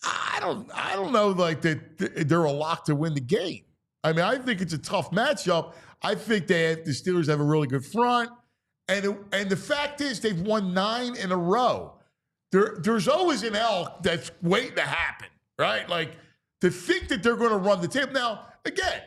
I don't know like that they're a lock to win the game. I mean, I think it's a tough matchup. I think the Steelers have a really good front, and the fact is they've won 9 in a row. There's always an elk that's waiting to happen, right? Like to think that they're going to run the table. Now, again,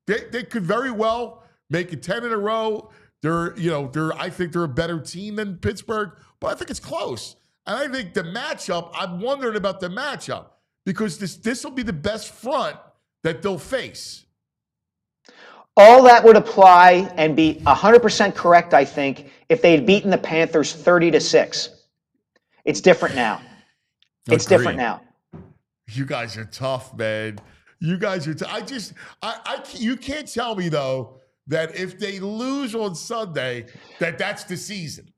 they could very well make it 10 in a row. I think they're a better team than Pittsburgh, but I think it's close. And I think the matchup, I'm wondering about the matchup because this will be the best front that they'll face. All that would apply and be 100% correct, I think, if they had beaten the Panthers 30-6. It's different now. It's different now. You guys are tough, man. You guys are you can't tell me, though, that if they lose on Sunday, that's the season.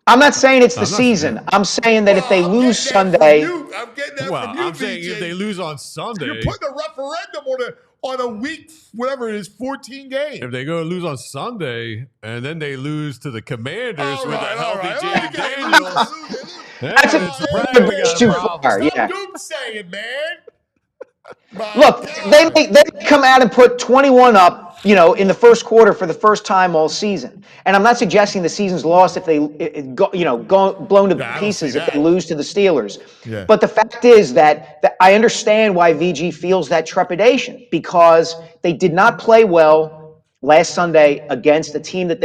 I'm not saying it's the season. I'm saying that if they lose Sunday. I'm getting that from you, I'm saying if they lose on Sunday. You're putting a referendum on a week, whatever it is, 14 games. If they go lose on Sunday and then they lose to the Commanders with a healthy Jaden Daniels. That's a bridge too far. Stop doomsaying, man. Look, they come out and put 21 up, in the first quarter for the first time all season. And I'm not suggesting the season's lost if they go blown to pieces if they lose to the Steelers. Yeah. But the fact is that I understand why VG feels that trepidation because they did not play well last Sunday against a team that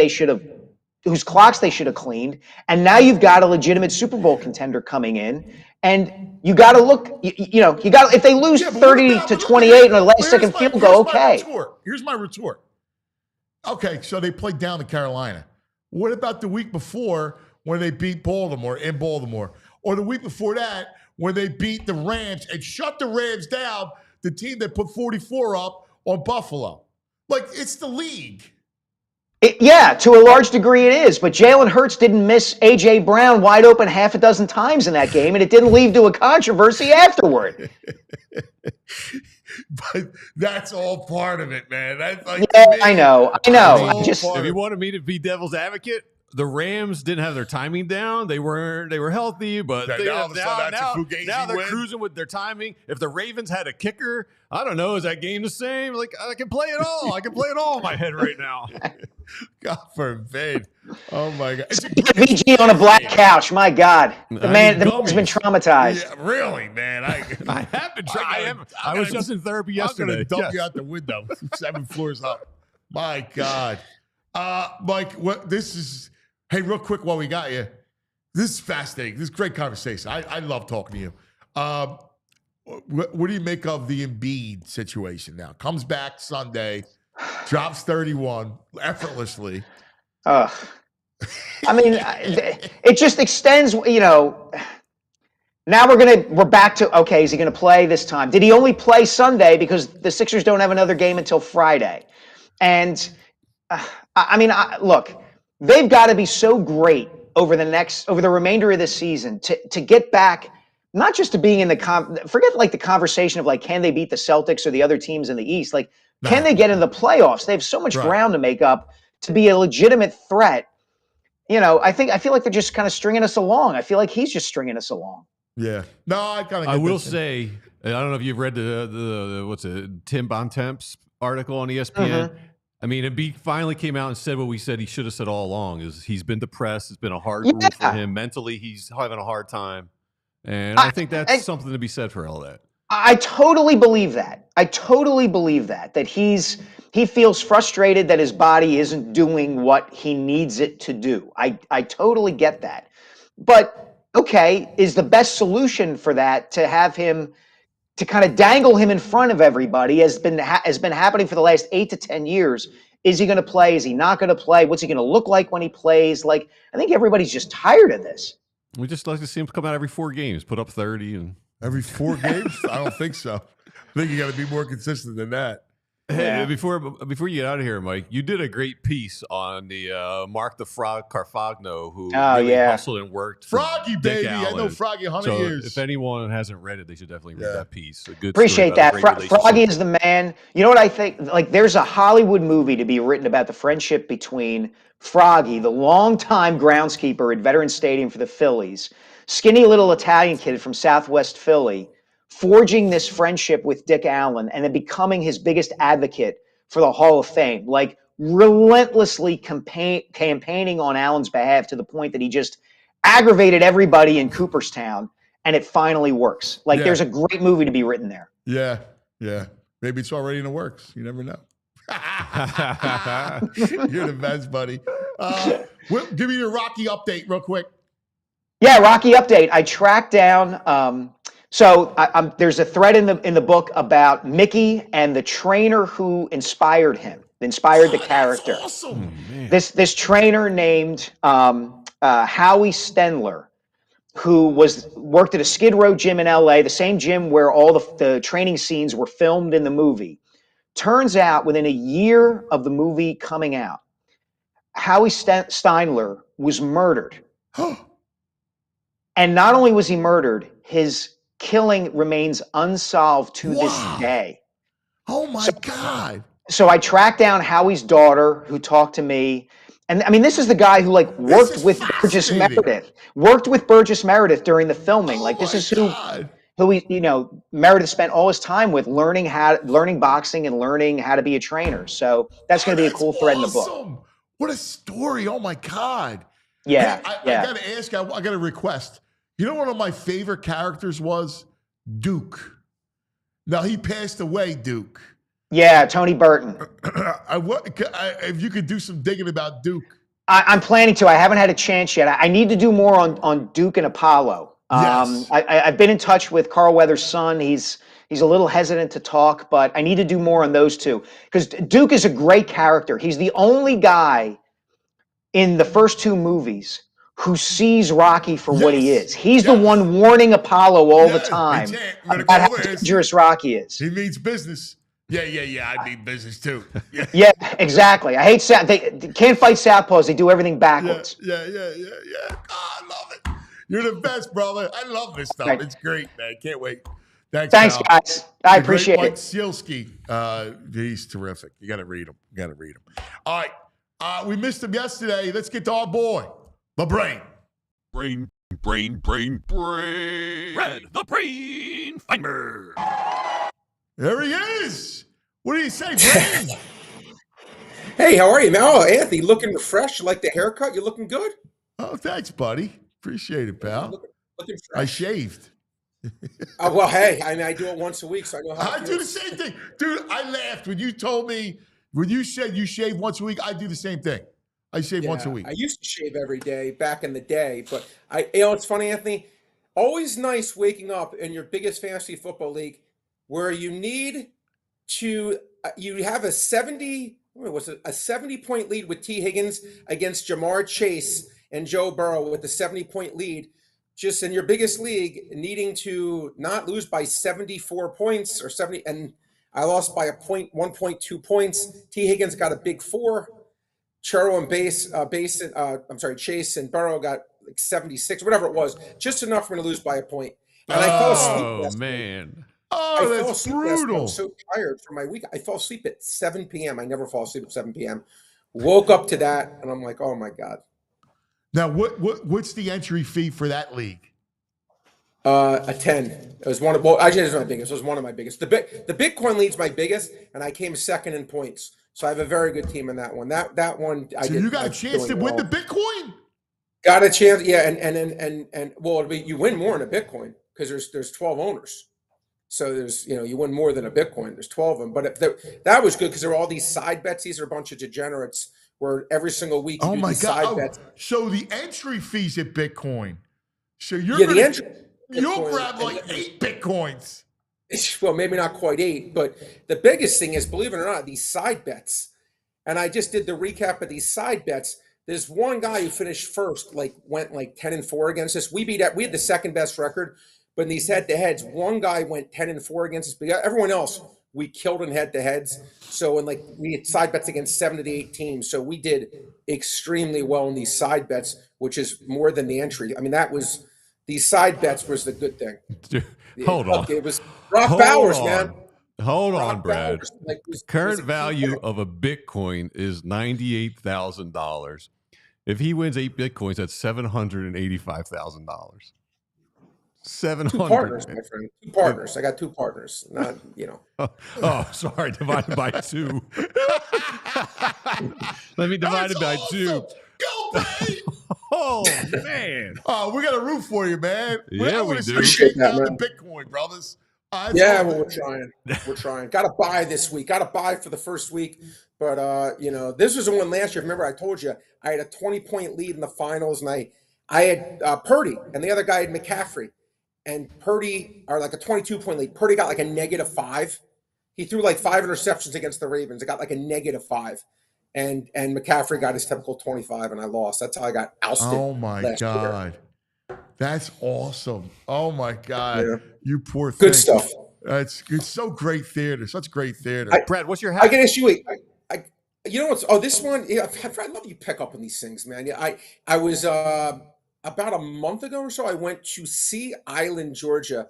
whose clocks they should have cleaned. And now you've got a legitimate Super Bowl contender coming in. And you got to look, if they lose 30-28 in the last second field goal, okay. Here's my retort. Okay, so they played down to Carolina. What about the week before when they beat Baltimore in Baltimore? Or the week before that when they beat the Rams and shut the Rams down, the team that put 44 up on Buffalo? Like, it's the league. Yeah, to a large degree it is. But Jalen Hurts didn't miss A.J. Brown wide open half a dozen times in that game, and it didn't lead to a controversy afterward. But that's all part of it, man. That's like, Yeah, me, I know. If you wanted me to be devil's advocate, the Rams didn't have their timing down. They were healthy, but now they're cruising with their timing. If the Ravens had a kicker, I don't know, is that game the same? Like, I can play it all. I can play it all in my head right now. God forbid. Oh my God. It's VG on a black couch. My God, the man's been traumatized. Yeah, really, man. I have been trying. I was just in therapy yesterday. I'm gonna dump you out the window, 7 floors up. My God, Mike. What this is? Hey, real quick while we got you, this is fascinating. This is great conversation. I love talking to you. What do you make of the Embiid situation now? Comes back Sunday, drops 31 effortlessly. I mean, it just extends, Now we're back to, okay, is he going to play this time? Did he only play Sunday because the Sixers don't have another game until Friday? And look, they've got to be so great over the remainder of this season to get back, not just to being in forget like the conversation of like, can they beat the Celtics or the other teams in the East? Like, can they get into the playoffs? They have so much ground to make up to be a legitimate threat. I feel like they're just kind of stringing us along. I feel like he's just stringing us along. Yeah. No, I will say, I don't know if you've read the what's it, Tim Bontemps article on ESPN. Mm-hmm. I mean, Embiid finally came out and said what we said he should have said all along: is he's been depressed. It's been a hard road for him mentally. He's having a hard time, and I think that's something to be said for all that. I totally believe that. That he feels frustrated that his body isn't doing what he needs it to do. I totally get that. But okay, is the best solution for that to have him to kind of dangle him in front of everybody has been happening for the last 8 to 10 years. Is he going to play? Is he not going to play? What's he going to look like when he plays? Like, I think everybody's just tired of this. We just like to see him come out every 4 games, put up 30 and every 4 games? I don't think so. I think you got to be more consistent than that. Hey, before you get out of here, Mike, you did a great piece on the Mark the Frog Carfagno, who really hustled and worked. Froggy, baby. I know Froggy 100 years. If anyone hasn't read it, they should definitely read that piece. A good Appreciate that. Froggy is the man. You know what I think? Like, there's a Hollywood movie to be written about the friendship between Froggy, the longtime groundskeeper at Veterans Stadium for the Phillies, skinny little Italian kid from Southwest Philly, forging this friendship with Dick Allen and then becoming his biggest advocate for the Hall of Fame, like relentlessly campaigning on Allen's behalf to the point that he just aggravated everybody in Cooperstown, and it finally works. Like, there's a great movie to be written there. Yeah. Maybe it's already in the works. You never know. You're the best, buddy. Give me your Rocky update real quick. Yeah, Rocky update. I tracked down So there's a thread in the book about Mickey and the trainer who inspired him, the character. That's awesome. This trainer named Howie Stenler, who worked at a Skid Row gym in LA, the same gym where all the training scenes were filmed in the movie. Turns out, within a year of the movie coming out, Howie Stenler was murdered. And not only was he murdered, his killing remains unsolved to this day. Oh my God. So I tracked down Howie's daughter, who talked to me. And I mean, this is the guy who worked with Burgess Meredith during the filming. This is who Meredith spent all his time with, learning boxing and learning how to be a trainer. So that's going to be a cool thread in the book. What a story. Oh my God. Yeah. Hey, I got to ask, I got a request. You know, one of my favorite characters was Duke. Now, he passed away, Duke. Yeah, Tony Burton. If you could do some digging about Duke. I'm planning to. I haven't had a chance yet. I need to do more on Duke and Apollo. Yes. I've been in touch with Carl Weathers' son. He's a little hesitant to talk, but I need to do more on those two. Because Duke is a great character. He's the only guy in the first 2 movies who sees Rocky for what he is. He's the one warning Apollo all the time about how dangerous Rocky is. He means business. Yeah. I mean business too. Yeah. Yeah, exactly. I hate they can't fight southpaws. They do everything backwards. Yeah. Oh, I love it. You're the best, brother. I love this stuff. Right. It's great, man. Can't wait. Thanks, Thanks, pal. guys. I The great appreciate Mike it. Seilski. He's terrific. You got to read him. All right. We missed him yesterday. Let's get to our boy, the brain. Brain. Red, the brain finder. There he is. What do you say, brain? Hey, how are you, man? Oh, Anthony, looking fresh. You like the haircut? You looking good? Oh, thanks, buddy. Appreciate it, pal. Looking I fresh. shaved. Well, hey, I mean, I do it once a week, so I know how I to do the same thing. Dude, I laughed when you told me, when you said you shave once a week, I do the same thing. I shave once a week. I used to shave every day back in the day, but it's funny, Anthony. Always nice waking up in your biggest fantasy football league where you need to, you have a 70-point lead with T. Higgins against Jamar Chase and Joe Burrow with the 70-point lead. Just in your biggest league, needing to not lose by 74 points or 70, and I lost by 1.2 points. T. Higgins got a big 4. Churro and Chase and Burrow got like 76, whatever it was, just enough for me to lose by a point. And I fell asleep. Oh, last night. man. Oh, I fell that's asleep last night. I brutal. was so tired from my week. I fell asleep at 7 p.m. I never fall asleep at 7 p.m. Woke up to that, and I'm like, oh my God. Now, what's the entry fee for that league? A 10. It was one of, well, actually, it was my biggest. It was one of my biggest. The Bitcoin lead's my biggest, and I came second in points. So I have a very good team in that one. That one, So you got a chance to win the Bitcoin? Got a chance, yeah, and well, you win more in a Bitcoin because there's 12 owners. So there's, you win more than a Bitcoin. There's 12 of them. But that was good because there were all these side bets. These are a bunch of degenerates where every single week you do these side bets. So the entry fees at Bitcoin. So you'll grab like 8 Bitcoins. Well, maybe not quite 8, but the biggest thing is, believe it or not, these side bets. And I just did the recap of these side bets. There's one guy who finished first, went 10-4 against us. We had the second best record, but in these head-to-heads, one guy went 10-4 against us. But everyone else, we killed in head-to-heads. So we had side bets against 7 of the 8 teams. So we did extremely well in these side bets, which is more than the entry. I mean, these side bets was the good thing. Dude, hold on. It was Brock Bowers, man. Hold on, Brad. Bowers, Current value of a Bitcoin is $98,000. If he wins 8 Bitcoins, that's $785,000. 700. 2 partners, my friend. 2 partners. I got 2 partners. Not, Oh, sorry. Divided by 2. Let me divide it by 2. Go, Brady! Oh, man. Oh, we got a root for you, man. Yeah, we do. Appreciate that, the Bitcoin, brothers. We're trying. We're trying. Got to buy this week. Got to buy for the first week. But, this was the one last year. Remember, I told you I had a 20-point lead in the finals, and I had Purdy, and the other guy had McCaffrey. And Purdy, or like a 22-point lead. Purdy got like a -5. He threw like 5 interceptions against the Ravens. It got like a -5. And McCaffrey got his typical 25, and I lost. That's how I got ousted. Oh, my God. Year. That's awesome. Oh, my God. Yeah. You poor thing. Good stuff. It's so great theater. Such great theater. Brad, what's your hat? I can ask you, you know what's, this one, yeah, I love you pick up on these things, man. Yeah, I was, about a month ago or so, I went to Sea Island, Georgia,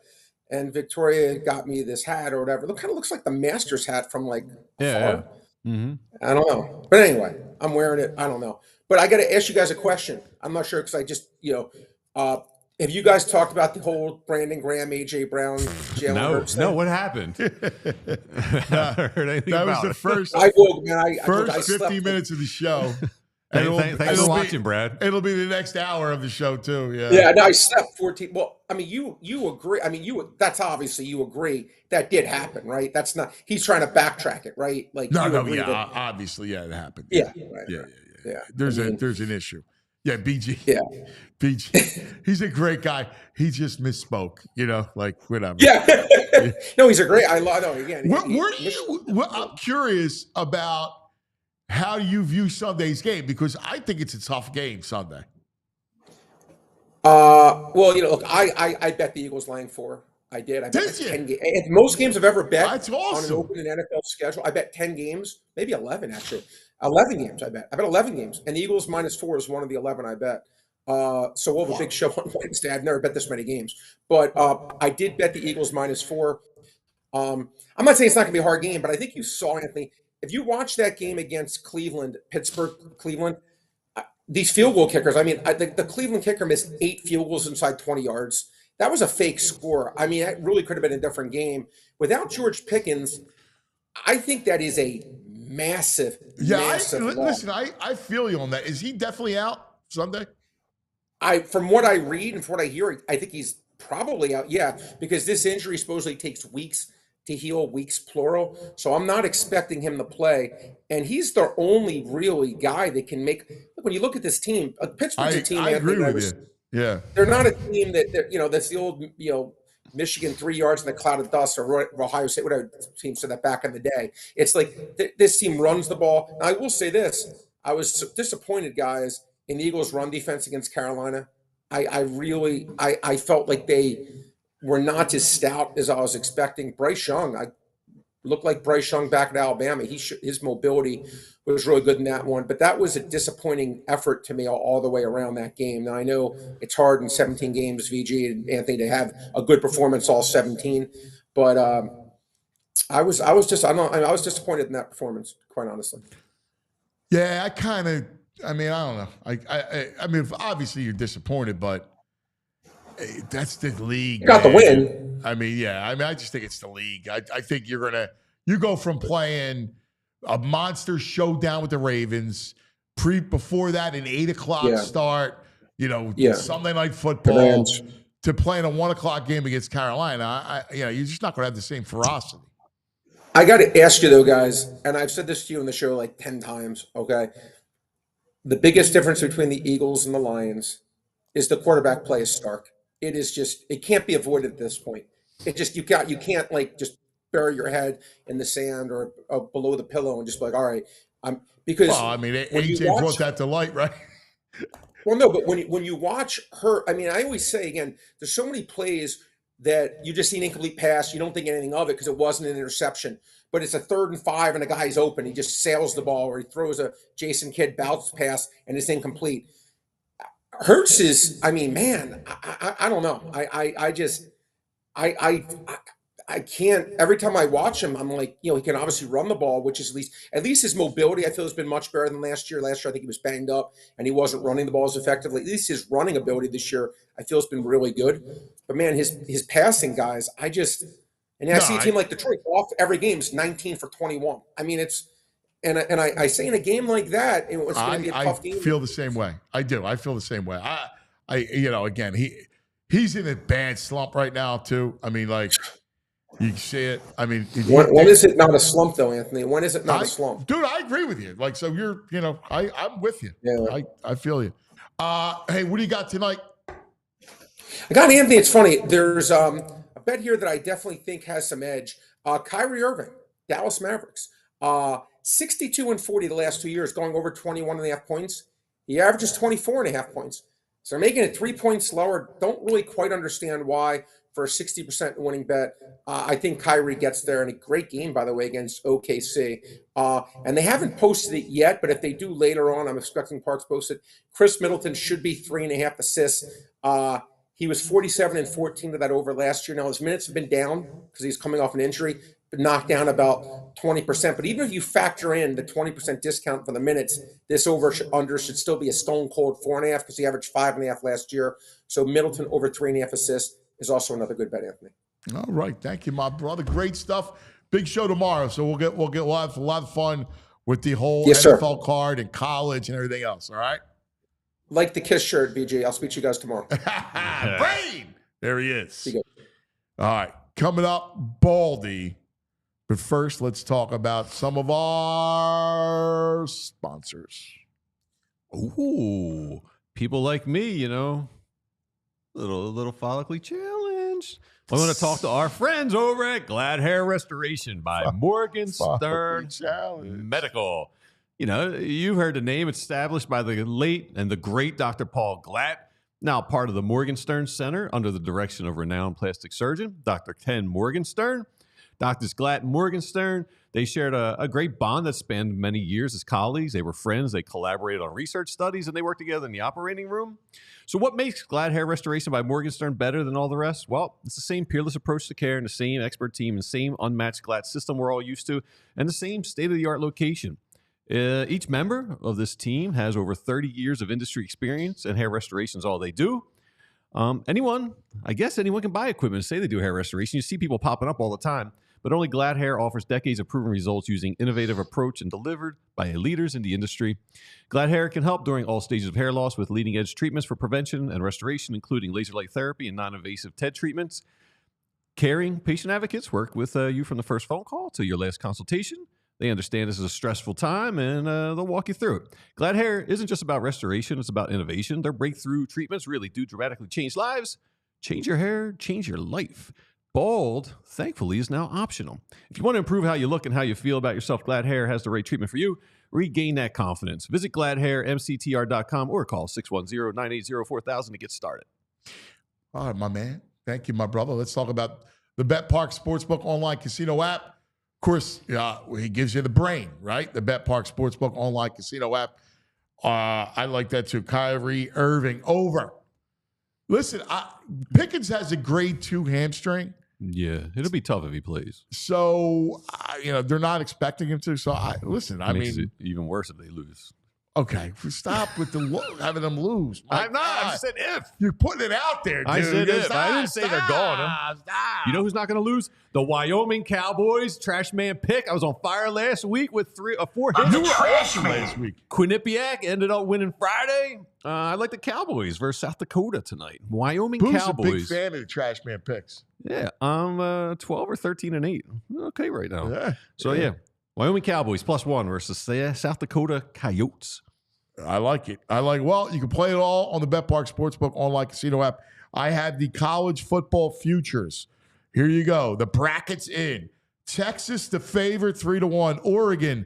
and Victoria got me this hat or whatever. It kind of looks like the Masters hat from afar. Yeah. Mm-hmm. I don't know. But anyway, I'm wearing it. I don't know. But I got to ask you guys a question. I'm not sure because I just, have you guys talked about the whole Brandon Graham, AJ Brown, Jalen Hurts thing? No, what happened? I heard anything That about was the it. first, I woke, man. I first 50 slept. minutes of the show. Thanks for watching, Brad. It'll be the next hour of the show, too. Yeah. Yeah, no, I slept 14. Well, I mean, you agree. I mean, that's obviously you agree that did happen, right? That's not, he's trying to backtrack it, right? Like, obviously, it happened. Yeah. Yeah. There's an issue. Yeah, BG. Yeah. BG. He's a great guy. He just misspoke, whatever. Yeah. No, he's a great, I love, no, again. I'm curious about how you view Sunday's game, because I think it's a tough game Sunday. Well, look, I bet the Eagles laying 4. I did. I Did bet you? 10 games. Most games I've ever bet That's on an awesome. open NFL schedule. I bet 10 games, maybe 11 actually. 11 games, I bet. I bet 11 games. And the Eagles -4 is one of the 11 I bet. So we'll have a big show on Wednesday. I've never bet this many games. But I did bet the Eagles -4. I'm not saying it's not going to be a hard game, but I think you saw, Anthony, if you watch that game against Cleveland, Pittsburgh, these field goal kickers, I mean, the Cleveland kicker missed 8 field goals inside 20 yards. That was a fake score. I mean, that really could have been a different game. Without George Pickens, I think that is a massive, massive loss. Listen, I feel you on that. Is he definitely out Sunday? From what I read and from what I hear, I think he's probably out. Yeah, because this injury supposedly takes weeks to heal, weeks plural. So I'm not expecting him to play. And he's the only really guy that can make. Look, when you look at this team, Pittsburgh's a team. I agree with you. Yeah, they're not a team that that's the old Michigan 3 yards in a cloud of dust, or Ohio State, whatever team said that back in the day. It's like this team runs the ball. Now, I will say this: I was disappointed, guys, in the Eagles' run defense against Carolina. I felt like they were not as stout as I was expecting. Bryce Young, I looked like Bryce Young back at Alabama. His mobility was really good in that one, but that was a disappointing effort to me all the way around that game. Now I know it's hard in 17 games, VG and Anthony, to have a good performance all 17, but I was disappointed in that performance, quite honestly. Yeah, I don't know. I mean, obviously you're disappointed, but that's the league. You got the win. I mean, yeah. I mean, I just think it's the league. I think you go from playing a monster showdown with the Ravens, before that an 8 o'clock start, Sunday night football, to playing a 1 o'clock game against Carolina. You're just not going to have the same ferocity. I got to ask you though, guys, and I've said this to you in the show like 10 times. Okay, the biggest difference between the Eagles and the Lions is the quarterback play is stark. It is just, it can't be avoided at this point. It just, you can't like just bury your head in the sand or below the pillow and just be like, all right, because I mean, AJ brought that to light, right? Well, no, but when you watch her, I mean, I always say again, there's so many plays that you just see an incomplete pass, you don't think anything of it because it wasn't an interception, but it's a 3rd and 5 and a guy's open, he just sails the ball, or he throws a Jason Kidd bounce pass and it's incomplete. Hurts is, I mean, man, I don't know. I can't. Every time I watch him, I'm like, he can obviously run the ball, which is at least his mobility, I feel, has been much better than last year. Last year, I think he was banged up and he wasn't running the ball as effectively. At least his running ability this year, I feel, has been really good. But man, his passing, guys, I see a team like Detroit off every game is 19 for 21. I mean, it's. And I say in a game like that, it's going to be a tough game. I feel the same way. I do. I feel the same way. Again, he's in a bad slump right now too. I mean, like, you see it. I mean, when is it not a slump though, Anthony? When is it not a slump? Dude, I agree with you. Like, so I'm with you. Yeah. I feel you. Hey, what do you got tonight? I got Anthony. It's funny. There's a bet here that I definitely think has some edge. Kyrie Irving, Dallas Mavericks. 62-40 the last 2 years, going over 21.5 points. He averages 24.5 points. So they're making it 3 points lower. Don't really quite understand why for a 60% winning bet. I think Kyrie gets there, and a great game, by the way, against OKC. And they haven't posted it yet, but if they do later on, I'm expecting Parks post it. Chris Middleton should be 3.5 assists. He was 47-14 to that over last year. Now his minutes have been down because he's coming off an injury, but knocked down about 20%. But even if you factor in the 20% discount for the minutes, this over-under should still be a stone cold 4.5 because he averaged 5.5 last year. So Middleton over 3.5 assists is also another good bet, Anthony. All right, thank you, my brother. Great stuff. Big show tomorrow, so we'll have a lot of fun with the whole NFL card and college and everything else. All right. Like the KISS shirt, BJ. I'll speak to you guys tomorrow. Brain! There he is. All right. Coming up, Baldy. But first, let's talk about some of our sponsors. Ooh, people like me, little follically challenge. I want to talk to our friends over at Glad Hair Restoration by Morgan Stern Medical. You've heard the name established by the late and the great Dr. Paul Glatt. Now part of the Morgenstern Center under the direction of renowned plastic surgeon, Dr. Ken Morgenstern. Doctors Glatt and Morgenstern, they shared a great bond that spanned many years as colleagues. They were friends. They collaborated on research studies, and they worked together in the operating room. So what makes Glatt Hair Restoration by Morgenstern better than all the rest? Well, it's the same peerless approach to care and the same expert team and the same unmatched Glatt system we're all used to and the same state-of-the-art location. Each member of this team has over 30 years of industry experience, and hair restoration is all they do. Anyone can buy equipment and say they do hair restoration. You see people popping up all the time, but only Glatt Hair offers decades of proven results using innovative approach and delivered by leaders in the industry. Glatt Hair can help during all stages of hair loss with leading-edge treatments for prevention and restoration, including laser light therapy and non-invasive TED treatments. Caring patient advocates work with you from the first phone call to your last consultation. They understand this is a stressful time, and they'll walk you through it. Glatt Hair isn't just about restoration. It's about innovation. Their breakthrough treatments really do dramatically change lives. Change your hair, change your life. Bald, thankfully, is now optional. If you want to improve how you look and how you feel about yourself, Glatt Hair has the right treatment for you. Regain that confidence. Visit GlattHairMCTR.com or call 610-980-4000 to get started. All right, my man. Thank you, my brother. Let's talk about the Bet Park Sportsbook online casino app. Of course, he gives you the brain, right? The Bet Park Sportsbook online casino app. I like that too. Kyrie Irving over. Listen, Pickens has a grade 2 hamstring. Yeah, it'll be tough if he plays. So, they're not expecting him to. So, I Makes it even worse if they lose. Okay, stop with having them lose. I'm not. I just said if. You're putting it out there, dude. I said if. I didn't say they're gone. Stop. You know who's not going to lose? The Wyoming Cowboys trash man pick. I was on fire last week with 4 hits. You were awesome last week. Quinnipiac ended up winning Friday. I like the Cowboys versus South Dakota tonight. Wyoming Cowboys. Who's a big fan of the trash man picks? Yeah, I'm 12 or 13 and 8. Okay, right now. Yeah. So yeah, Wyoming Cowboys +1 versus South Dakota Coyotes. I like it. Well, you can play it all on the Bet Park Sportsbook online casino app. I have the college football futures. Here you go. The brackets in. Texas, the favorite, 3-1. Oregon,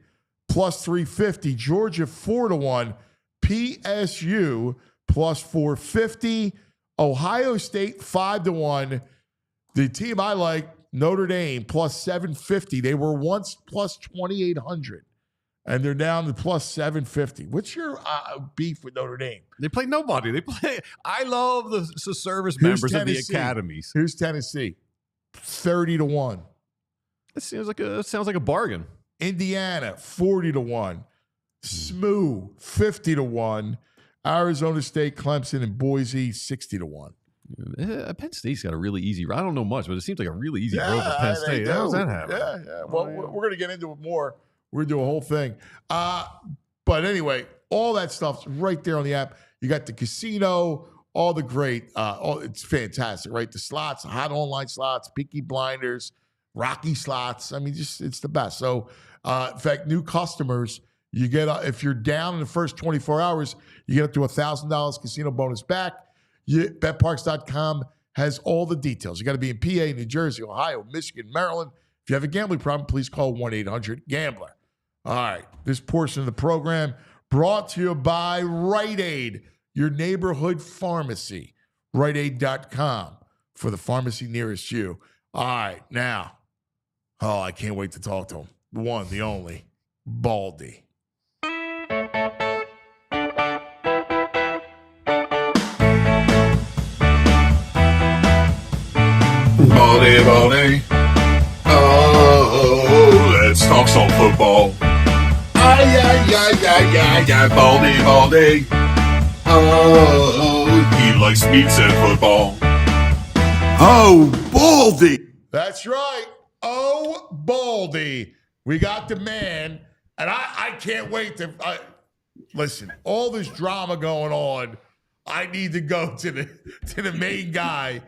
+350. Georgia, 4-1. PSU, +450. Ohio State, 5-1. The team I like, Notre Dame, +750. They were once +2,800. And they're down to +750. What's your beef with Notre Dame? They play nobody. I love the service members of the academies. Here's Tennessee, 30-1. It sounds like a bargain. Indiana, 40-1. SMU, 50-1. Arizona State, Clemson, and Boise, 60-1. Penn State's got a really easy. I don't know much, but it seems like a really easy road for Penn State. How does that happen? Yeah. Well, we're going to get into it more. We're going to do a whole thing. But anyway, all that stuff's right there on the app. You got the casino, all the great, it's fantastic, right? The slots, hot online slots, Peaky Blinders, Rocky slots. I mean, it's the best. So, in fact, new customers, you get, if you're down in the first 24 hours, you get up to $1,000 casino bonus back. BetParks.com has all the details. You got to be in PA, New Jersey, Ohio, Michigan, Maryland. If you have a gambling problem, please call 1-800-GAMBLER. All right, this portion of the program brought to you by Rite Aid, your neighborhood pharmacy. RiteAid.com for the pharmacy nearest you. All right, now, I can't wait to talk to him. The one, the only, Baldy. Baldy. Oh, let's talk some football. Baldy. Oh, he likes meats and football. Oh, Baldy. That's right. Oh, Baldy. We got the man, and I can't wait to listen. All this drama going on, I need to go to the main guy.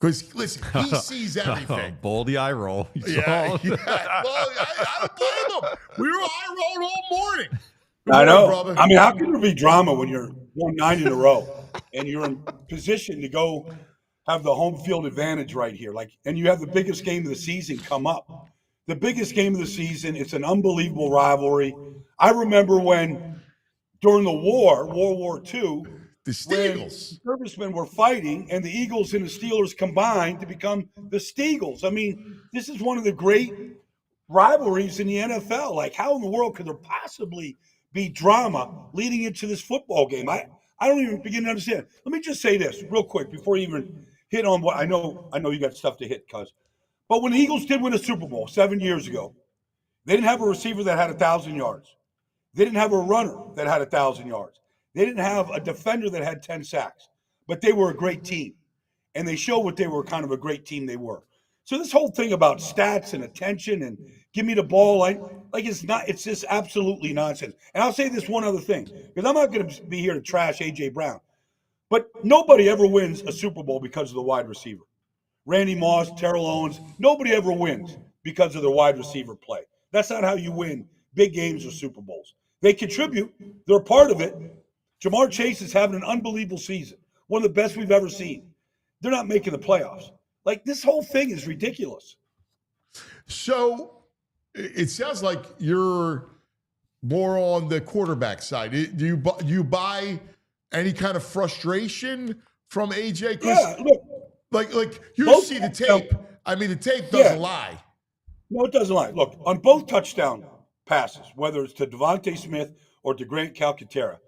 Because, listen, he sees everything. Baldy eye roll. Yeah. Well, I don't blame him. We were eye rolled all morning. I know. Brother. I mean, how can there be drama when you're won 9 in a row and you're in position to go have the home field advantage right here? And you have the biggest game of the season come up. The biggest game of the season, it's an unbelievable rivalry. I remember when, during the war, World War II, The when Steagles. servicemen were fighting, and the Eagles and the Steelers combined to become the Steagles. I mean, this is one of the great rivalries in the NFL. Like, how in the world could there possibly be drama leading into this football game? I don't even begin to understand. Let me just say this real quick before you even hit on what I know you got stuff to hit, cuz. But when the Eagles did win a Super Bowl 7 years ago, they didn't have a receiver that had 1,000 yards. They didn't have a runner that had 1,000 yards. They didn't have a defender that had 10 sacks. But they were a great team. And they showed what they were, kind of a great team they were. So this whole thing about stats and attention and give me the ball, like it's just absolutely nonsense. And I'll say this one other thing, because I'm not going to be here to trash AJ Brown. But nobody ever wins a Super Bowl because of the wide receiver. Randy Moss, Terrell Owens, nobody ever wins because of their wide receiver play. That's not how you win big games or Super Bowls. They contribute. They're a part of it. Jamar Chase is having an unbelievable season, one of the best we've ever seen. They're not making the playoffs. Like, this whole thing is ridiculous. So it sounds like you're more on the quarterback side. Do you buy any kind of frustration from AJ? Yeah, look. Like you see the tape. I mean, the tape doesn't lie. No, it doesn't lie. Look, on both touchdown passes, whether it's to Devontae Smith or to Grant Calcaterra,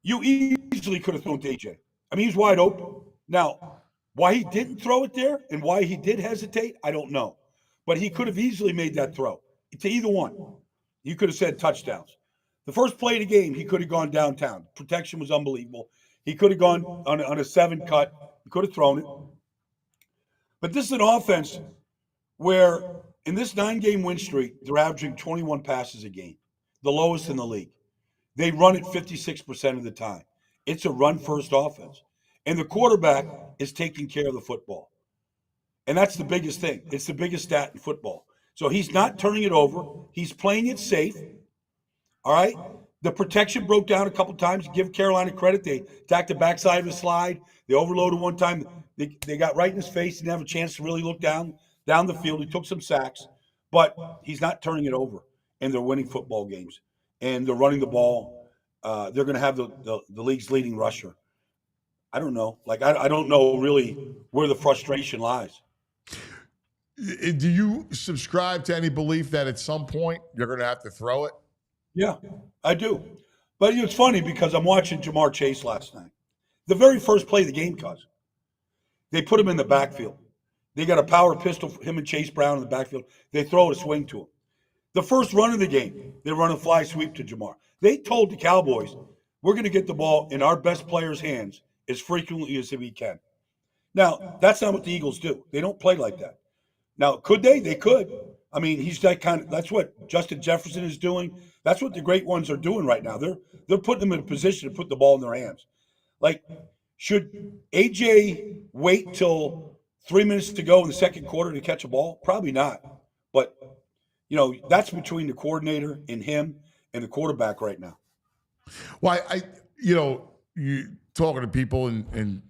you easily could have thrown to AJ. I mean, he's wide open. Now, why he didn't throw it there and why he did hesitate, I don't know. But he could have easily made that throw to either one. You could have said touchdowns. The first play of the game, he could have gone downtown. Protection was unbelievable. He could have gone on a 7 cut. He could have thrown it. But this is an offense where in this 9-game win streak, they're averaging 21 passes a game, the lowest in the league. They run it 56% of the time. It's a run-first offense. And the quarterback is taking care of the football. And that's the biggest thing. It's the biggest stat in football. So he's not turning it over. He's playing it safe. All right? The protection broke down a couple times. Give Carolina credit. They attacked the backside of the slide. They overloaded one time. They got right in his face. Didn't have a chance to really look down the field. He took some sacks. But he's not turning it over. And they're winning football games. And they're running the ball. They're going to have the league's leading rusher. I don't know. Like, I don't know really where the frustration lies. Do you subscribe to any belief that at some point you're going to have to throw it? Yeah, I do. But it's funny because I'm watching Jamar Chase last night. The very first play of the game, they put him in the backfield. They got a power pistol for him and Chase Brown in the backfield. They throw a swing to him. The first run of the game, they run a fly sweep to Jamar. They told the Cowboys, we're going to get the ball in our best player's hands as frequently as we can. Now, that's not what the Eagles do. They don't play like that. Now, could they? They could. I mean, he's that kind of. That's what Justin Jefferson is doing. That's what the great ones are doing right now. They're putting them in a position to put the ball in their hands. Like, should AJ wait till 3 minutes to go in the second quarter to catch a ball? Probably not. But that's between the coordinator and him and the quarterback right now. Well, you talking to people and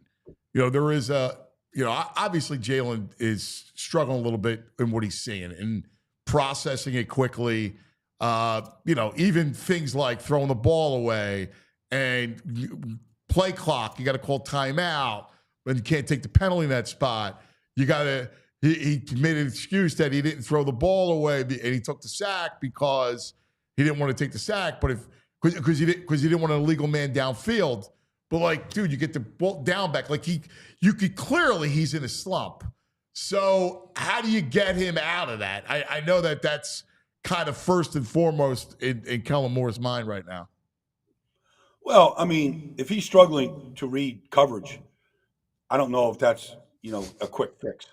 there is obviously Jalen is struggling a little bit in what he's seeing and processing it quickly. Even things like throwing the ball away and play clock, you got to call timeout, and you can't take the penalty in that spot. You got to. He made an excuse that he didn't throw the ball away and he took the sack because he didn't want to take the sack, but because he didn't want an illegal man downfield. But like, dude, you get the ball down back. Like you could clearly he's in a slump. So how do you get him out of that? I know that's kind of first and foremost in Kellen Moore's mind right now. Well, I mean, if he's struggling to read coverage, I don't know if that's a quick fix.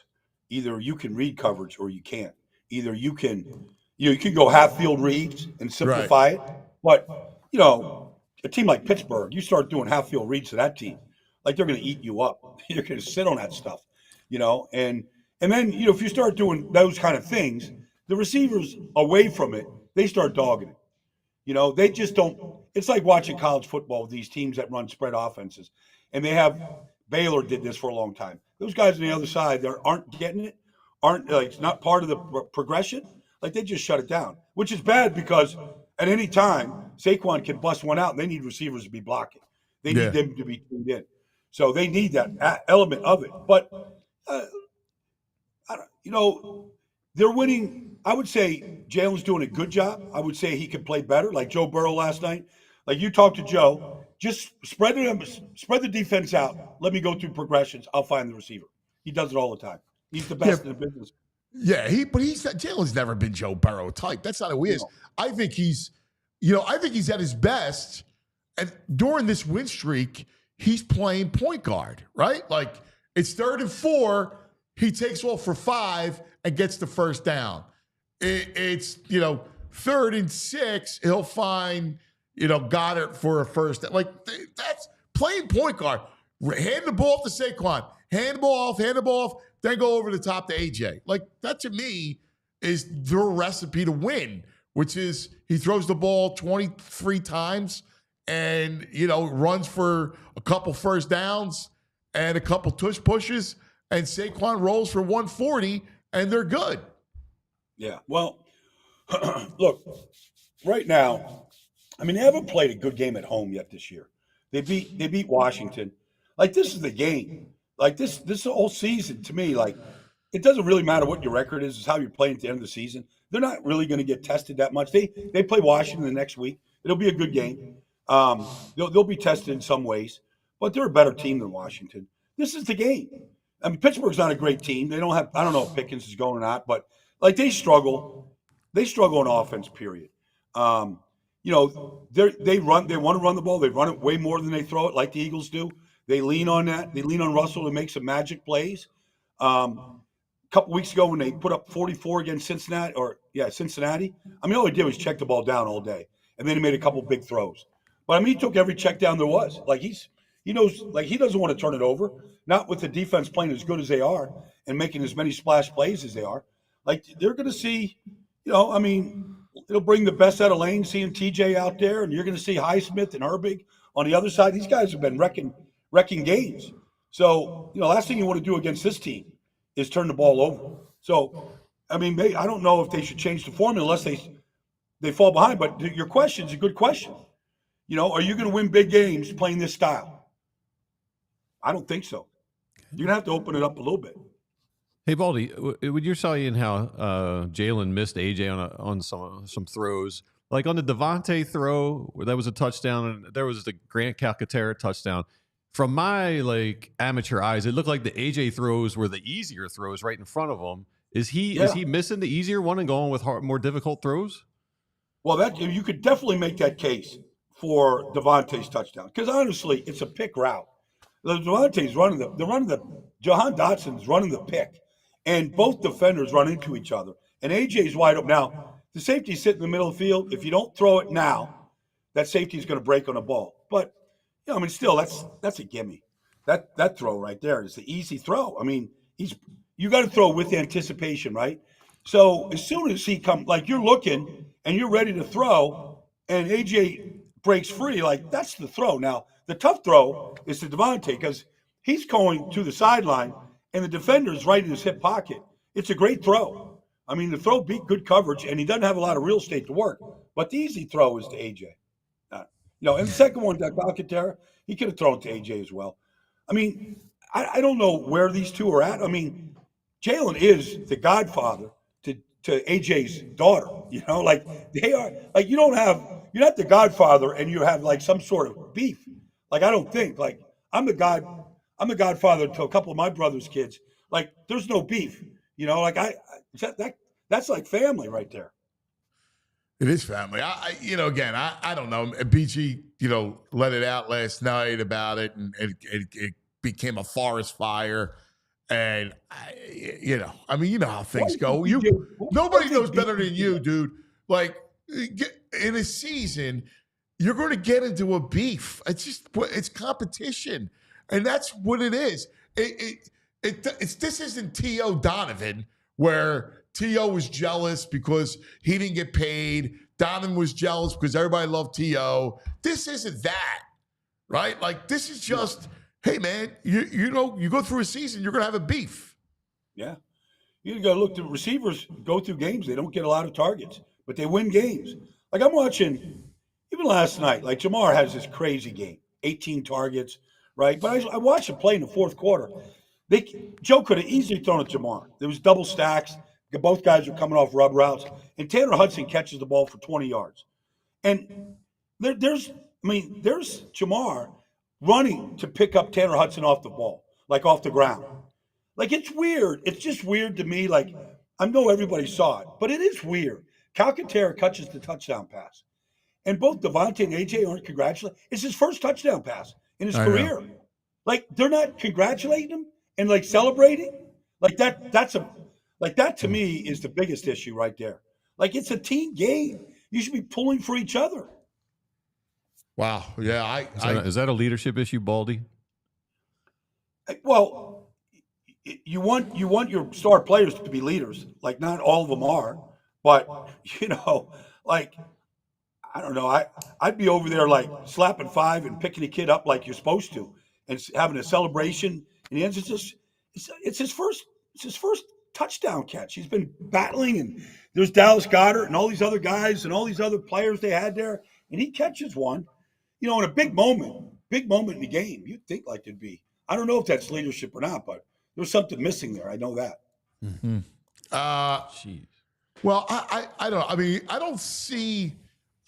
Either you can read coverage or you can't. Either you can go half field reads and simplify it, but a team like Pittsburgh, you start doing half field reads to that team, like they're going to eat you up. You're going to sit on that stuff, and then if you start doing those kind of things, the receivers away from it, they start dogging it. They just don't. It's like watching college football with these teams that run spread offenses, and they have Baylor did this for a long time. Those guys on the other side that aren't getting it, aren't like it's not part of the progression. Like they just shut it down, which is bad because at any time Saquon can bust one out and they need receivers to be blocking. They need them to be tuned in. So they need that element of it. But, they're winning. I would say Jalen's doing a good job. I would say he could play better, like Joe Burrow last night. Like you talked to Joe, just spread the defense out. Let me go through progressions. I'll find the receiver. He does it all the time. He's the best in the business. Yeah, Jalen's never been Joe Burrow type. That's not who he is. I think he's at his best, and during this win streak, he's playing point guard, right? Like it's 3rd and 4, he takes off for 5 and gets the first down. It's 3rd and 6, he'll find Goddard for a first. Like that's playing point guard. Hand the ball to Saquon, hand the ball off, then go over the top to AJ. Like that to me is the recipe to win, which is he throws the ball 23 times and runs for a couple first downs and a couple tush pushes, and Saquon rolls for 140, and they're good. Yeah. Well, look, right now, they haven't played a good game at home yet this year. They beat Washington. Like this is the game. Like this whole season to me, like it doesn't really matter what your record is. It's how you're playing at the end of the season. They're not really going to get tested that much. They play Washington the next week. It'll be a good game. They'll be tested in some ways, but they're a better team than Washington. This is the game. Pittsburgh's not a great team. They don't have. I don't know if Pickens is going or not, but like they struggle. They struggle on offense. Period. They want to run the ball. They run it way more than they throw it, like the Eagles do. They lean on that. They lean on Russell to make some magic plays. A couple weeks ago when they put up 44 against Cincinnati. All he did was check the ball down all day, and then he made a couple big throws. But he took every check down there was. Like he knows, like he doesn't want to turn it over. Not with the defense playing as good as they are and making as many splash plays as they are. Like they're going to see, it'll bring the best out of Lane, seeing TJ out there, and you're going to see Highsmith and Herbig on the other side. These guys have been wrecking games. So, last thing you want to do against this team is turn the ball over. So, I don't know if they should change the formula unless they fall behind. But your question is a good question. Are you going to win big games playing this style? I don't think so. You're going to have to open it up a little bit. Hey, Baldy, when you're saying how Jalen missed AJ on some throws, like on the Devontae throw, that was a touchdown, and there was the Grant Calcaterra touchdown. From my amateur eyes, it looked like the AJ throws were the easier throws right in front of him. Is he missing the easier one and going with more difficult throws? Well, that you could definitely make that case for Devontae's touchdown because honestly, it's a pick route. Devontae's running Jahan Dotson's running the pick, and both defenders run into each other. And AJ's wide open. Now, the safety's sitting in the middle of the field. If you don't throw it now, that safety's going to break on the ball. But still, that's a gimme. That throw right there is the easy throw. You got to throw with anticipation, right? So as soon as he comes, like you're looking and you're ready to throw, and AJ breaks free, like that's the throw. Now the tough throw is to Devontae because he's going to the sideline and the defender's right in his hip pocket. It's a great throw. The throw beat good coverage, and he doesn't have a lot of real estate to work. But the easy throw is to AJ. And the second one, that Calcaterra, he could have thrown to AJ as well. I don't know where these two are at. Jalen is the godfather to AJ's daughter. They are. Like you're not the godfather, and you have some sort of beef. I don't think. I'm the godfather to a couple of my brother's kids. There's no beef. That's like family right there. It is family. I don't know. BG, let it out last night about it, and it became a forest fire. And you know how things go. Nobody knows better than you, dude. In a season, you're going to get into a beef. It's competition, and that's what it is. This isn't T.O. Donovan where T.O. was jealous because he didn't get paid. Donovan was jealous because everybody loved T.O. This isn't that, right? This is just, hey, man, you go through a season, you're going to have a beef. Yeah. You got to look, the receivers go through games. They don't get a lot of targets, but they win games. I'm watching, even last night, Jamar has this crazy game. 18 targets, right? But I watched him play in the fourth quarter. Joe could have easily thrown it to Jamar. There was double stacks. Both guys were coming off rub routes, and Tanner Hudson catches the ball for 20 yards. And there's Jamar running to pick up Tanner Hudson off the ball, like off the ground. Like, it's weird. It's just weird to me. Like, I know everybody saw it, but it is weird. Calcaterra catches the touchdown pass. And both Devontae and AJ aren't congratulating. It's his first touchdown pass in his career. Know. Like, they're not congratulating him and like celebrating. Like that to me is the biggest issue right there. Like, it's a team game. You should be pulling for each other. Wow. Yeah. Is that a leadership issue, Baldy? Well, you want your star players to be leaders. Like, not all of them are, but like, I don't know. I'd be over there like slapping five and picking a kid up like you're supposed to, and having a celebration. And it's his first touchdown catch. He's been battling, and there's Dallas Goedert and all these other guys and all these other players they had there, and he catches one. In a big moment in the game. You'd think like there'd be. I don't know if that's leadership or not, but there's something missing there. I know that. Mm-hmm. Jeez. Well, I don't. I mean, I don't see.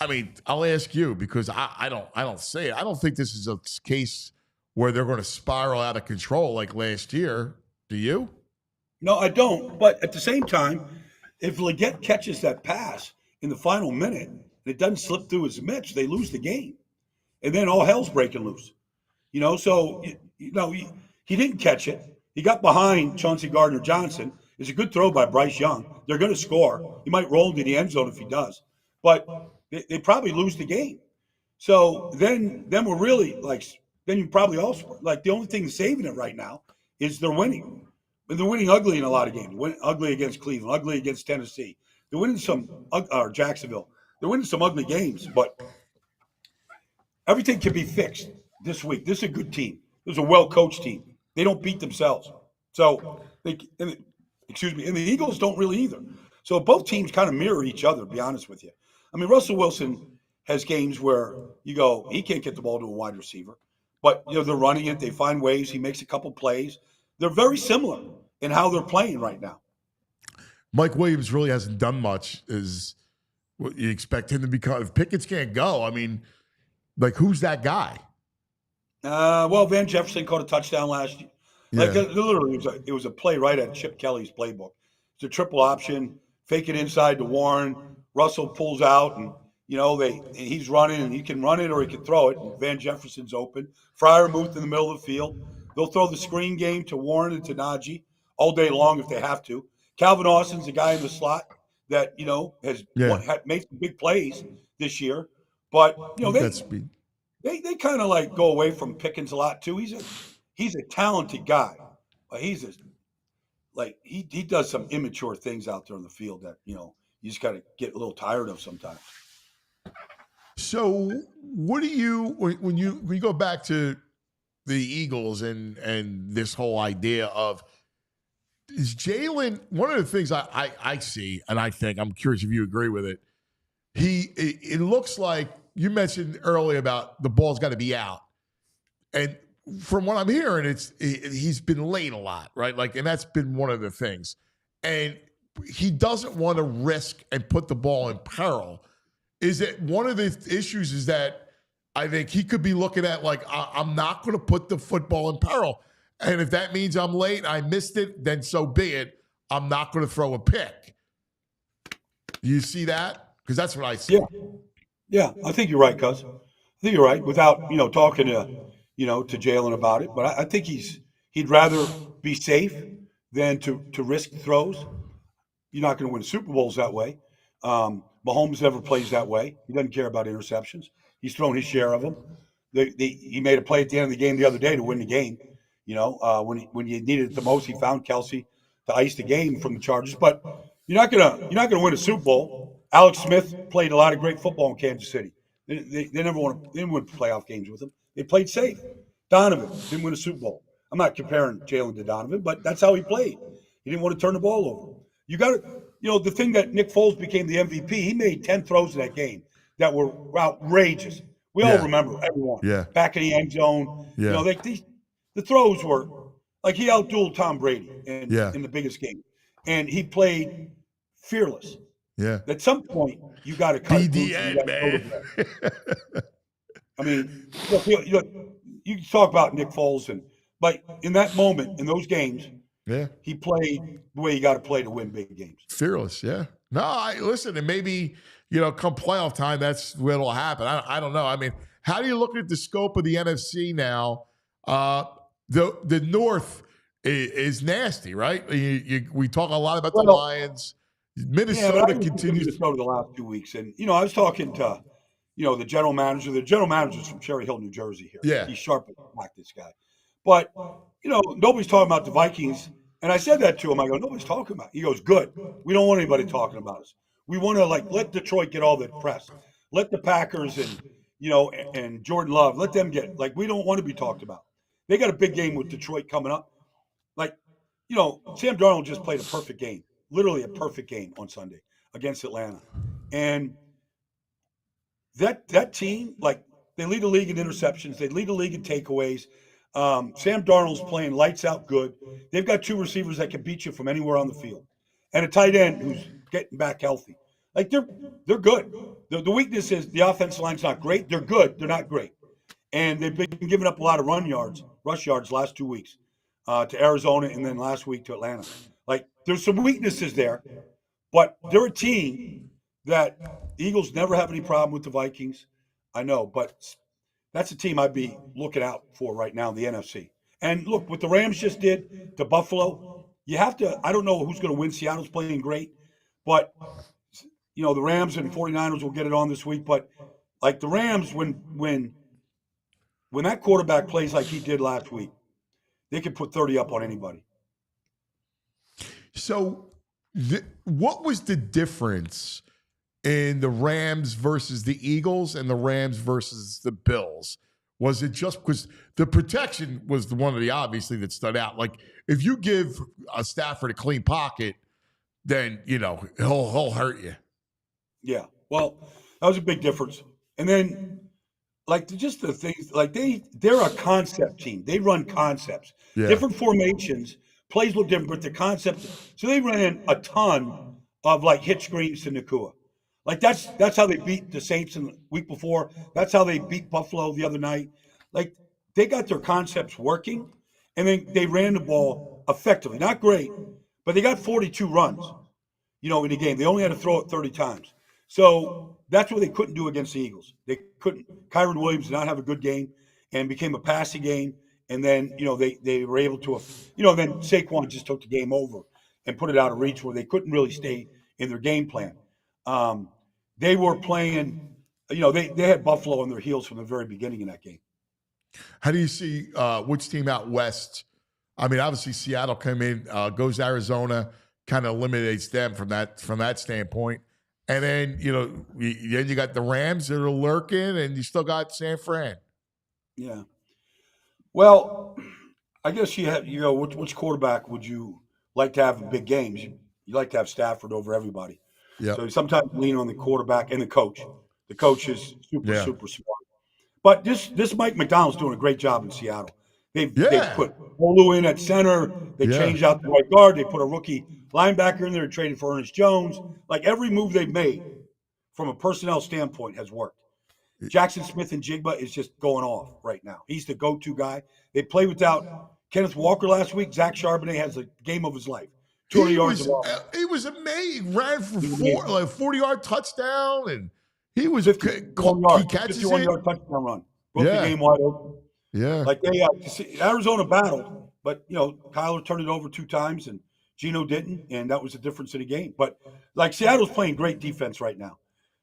I mean, I'll ask you because I don't say it. I don't think this is a case where they're going to spiral out of control like last year. Do you? No, I don't. But at the same time, if Leggett catches that pass in the final minute and it doesn't slip through his mitts, they lose the game. And then all hell's breaking loose. So, he didn't catch it. He got behind Chauncey Gardner-Johnson. It's a good throw by Bryce Young. They're going to score. He might roll into the end zone if he does. But they probably lose the game. So then we're really then you probably also, the only thing saving it right now is they're winning. And they're winning ugly in a lot of games. Ugly against Cleveland, ugly against Tennessee. They're winning or Jacksonville. They're winning some ugly games, but everything can be fixed this week. This is a good team. This is a well-coached team. They don't beat themselves. So, and the Eagles don't really either. So both teams kind of mirror each other, to be honest with you. I mean, Russell Wilson has games where you go, he can't get the ball to a wide receiver. But, they're running it. They find ways. He makes a couple plays. They're very similar in how they're playing right now. Mike Williams really hasn't done much. Is what you expect him to become. If Pickens can't go, I mean, who's that guy? Well, Van Jefferson caught a touchdown last year. Yeah. Literally, it was a play right at Chip Kelly's playbook. It's a triple option, fake it inside to Warren. Russell pulls out, and he's running, and he can run it or he can throw it. And Van Jefferson's open. Freiermuth in the middle of the field. They'll throw the screen game to Warren and to Najee all day long if they have to. Calvin Austin's a guy in the slot that has made some big plays this year, but they kind of go away from Pickens a lot too. He's a talented guy, but he does some immature things out there on the field that you just got to get a little tired of sometimes. So, what do you when you go back to the Eagles and this whole idea of is Jalen? One of the things I see, and I think I'm curious if you agree with it. It looks like you mentioned earlier about the ball's got to be out, and from what I'm hearing, he's been late a lot, right? And that's been one of the things, and he doesn't want to risk and put the ball in peril. Is it one of the issues? Is that I think he could be looking at I'm not going to put the football in peril, and if that means I'm late, I missed it, then so be it. I'm not going to throw a pick. Do you see that? Because that's what I see. Yeah, I think you're right, Cuz. I think you're right. Without talking to Jalen about it, but I think he'd rather be safe than to risk throws. You're not going to win Super Bowls that way. Mahomes never plays that way. He doesn't care about interceptions. He's thrown his share of them. He made a play at the end of the game the other day to win the game. When you needed it the most, he found Kelsey to ice the game from the Chargers. But you're not gonna win a Super Bowl. Alex Smith played a lot of great football in Kansas City. They never didn't win playoff games with him. They played safe. Donovan didn't win a Super Bowl. I'm not comparing Jalen to Donovan, but that's how he played. He didn't want to turn the ball over. You got to, the thing that Nick Foles became the MVP, he made 10 throws in that game that were outrageous. We all remember, everyone. Yeah. Back in the end zone. Yeah. You know, the throws were like he outdueled Tom Brady in the biggest game. And he played fearless. Yeah. At some point, you got to cut it loose. BDN, man. I mean, look, you can talk about Nick Foles, but in that moment, in those games, he played the way you got to play to win big games. Fearless, yeah. No, listen, and maybe, come playoff time, that's what'll happen. I don't know. I mean, how do you look at the scope of the NFC now? The North is nasty, right? We talk a lot about the Lions. Minnesota continues to go to the last 2 weeks, and I was talking to the general manager. The general manager's from Cherry Hill, New Jersey. Here, yeah, he's sharp like this guy. But nobody's talking about the Vikings, and I said that to him. I go, nobody's talking about it. He goes, good. We don't want anybody talking about us. We want to let Detroit get all the press. Let the Packers and Jordan Love, let them get we don't want to be talked about. They got a big game with Detroit coming up. Sam Darnold just played a perfect game. Literally a perfect game on Sunday against Atlanta. And that team, they lead the league in interceptions. They lead the league in takeaways. Sam Darnold's playing lights out good. They've got 2 receivers that can beat you from anywhere on the field. And a tight end who's getting back healthy. They're good. The weakness is the offensive line's not great. They're good. They're not great. And they've been giving up a lot of rush yards last 2 weeks to Arizona and then last week to Atlanta. There's some weaknesses there, but they're a team that the Eagles never have any problem with the Vikings. I know, but that's a team I'd be looking out for right now in the NFC. And look, what the Rams just did to Buffalo, you have to – I don't know who's going to win. Seattle's playing great, but, the Rams and 49ers will get it on this week. But, the Rams, when that quarterback plays like he did last week, they can put 30 up on anybody. So what was the difference in the Rams versus the Eagles and the Rams versus the Bills? Was it just because the protection was the one of the obviously that stood out? If you give a Stafford a clean pocket, then, he'll hurt you. Yeah. Well, that was a big difference. And then just the things, they're a concept team. They run concepts. Yeah. Different formations. Plays look different, but the concept. So they ran a ton of hit screens to Nakua. That's how they beat the Saints in the week before. That's how they beat Buffalo the other night. They got their concepts working, and then they ran the ball effectively. Not great, but they got 42 runs, in the game. They only had to throw it 30 times. So that's what they couldn't do against the Eagles. They couldn't. Kyron Williams did not have a good game and became a passing game. And then, they were able to, then Saquon just took the game over and put it out of reach where they couldn't really stay in their game plan. They were playing, they had Buffalo on their heels from the very beginning in that game. How do you see which team out west? I mean, obviously Seattle came in, goes Arizona, kind of eliminates them from that standpoint. And then, then you got the Rams that are lurking, and you still got San Fran. Yeah. Well, I guess you have, which quarterback would you like to have in big games? You like to have Stafford over everybody. Yeah. So sometimes lean on the quarterback and the coach. The coach is super smart. But this Mike McDonald's doing a great job in Seattle. They put Olu in at center. They changed out the right guard. They put a rookie linebacker in there, traded for Ernest Jones. Every move they've made from a personnel standpoint has worked. Jackson Smith and Jigba is just going off right now. He's the go-to guy. They played without Kenneth Walker last week. Zach Charbonnet has the game of his life. 200 yards of offense. He was amazing. Ran for 40-yard touchdown, and he was he catches 51-yard touchdown run. Broke the game wide open. Yeah. Arizona battled, but Kyler turned it over 2 times and Geno didn't, and that was the difference in the game. But Seattle's playing great defense right now.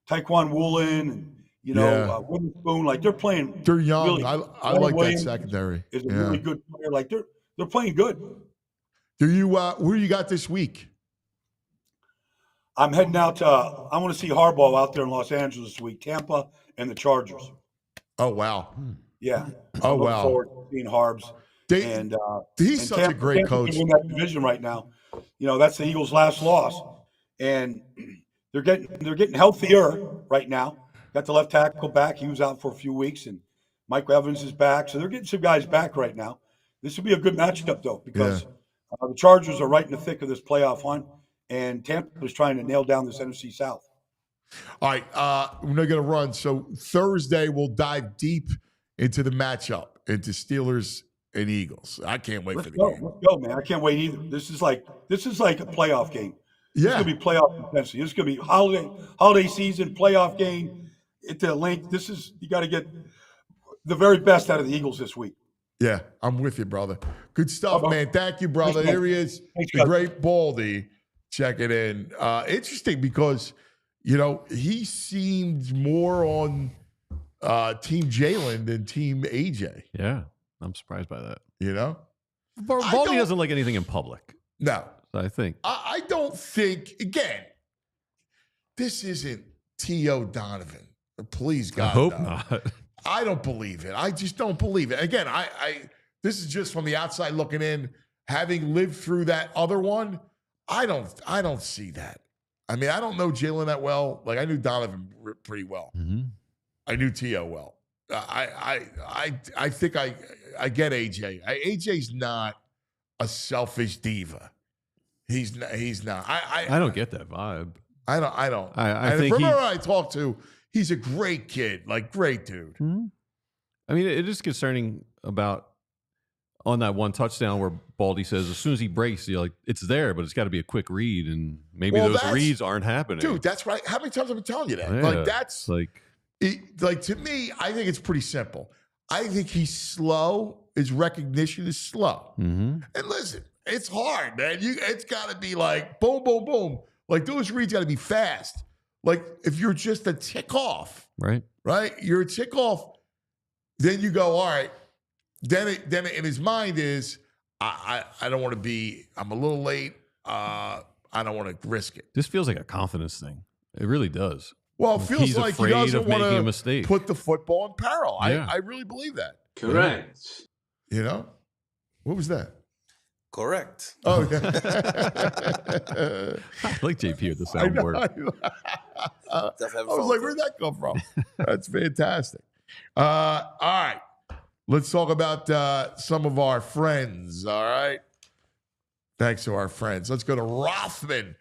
Taekwon Woolen and Witherspoon, they're playing. They're young. Really, I like that secondary. Is a really good player. They're playing good. Do you? Who you got this week? I'm heading out to. I want to see Harbaugh out there in Los Angeles this week. Tampa and the Chargers. Oh wow. Yeah. Oh I'm looking forward to seeing Harbs. He's such a great coach. In that division right now, that's the Eagles' last loss, and they're getting healthier right now. got the left tackle back. He was out for a few weeks, and Mike Evans is back. So they're getting some guys back right now. This will be a good matchup, though, because the Chargers are right in the thick of this playoff hunt, and Tampa is trying to nail down this NFC South. All right, we're not going to run. So Thursday, we'll dive deep into the matchup, into Steelers and Eagles. I can't wait for the game. Let's go, man. I can't wait either. This is like a playoff game. It's going to be playoff intensity. It's going to be holiday season, playoff game. It's a link. You got to get the very best out of the Eagles this week. Yeah, I'm with you, brother. Good stuff, man. Thank you, brother. Here he is, the great Baldy, checking in. Interesting because, he seemed more on Team Jalen than Team AJ. Yeah, I'm surprised by that. Baldy doesn't like anything in public. No. I think. I don't think, again, this isn't T.O. Donovan. Please, God, I hope no. not. I don't believe it. I just don't believe it. Again, this is just from the outside looking in, having lived through that other one. I don't see that. I mean, I don't know Jalen that well. Like, I knew Donovan pretty well. Mm-hmm. I knew T.O. well. I think I get AJ. AJ's not a selfish diva. He's not. I don't get that vibe. I don't. I think from everyone I talk to, he's a great kid, like great dude. Mm-hmm. I mean, it is concerning about on that one touchdown where Baldy says as soon as he breaks, it's there, but it's got to be a quick read, and maybe those reads aren't happening. Dude, that's right. How many times have I been telling you that? Yeah, to me, I think it's pretty simple. I think he's slow. His recognition is slow. Mm-hmm. And listen, it's hard, man. It's got to be like boom, boom, boom. Like those reads got to be fast. Like if you're just a tick off, right? You're a tick off. Then you go, all right. Then in his mind is, I don't want to be. I'm a little late. I don't want to risk it. This feels like a confidence thing. It really does. Well, it feels he's like he afraid doesn't of want making a to mistake. Put the football in peril. Yeah. I really believe that. Correct. What was that? Correct. Oh, yeah. I like JP with the soundboard. I was like, where'd that come from? That's fantastic. All right. Let's talk about some of our friends. All right. Thanks to our friends. Let's go to Rothman.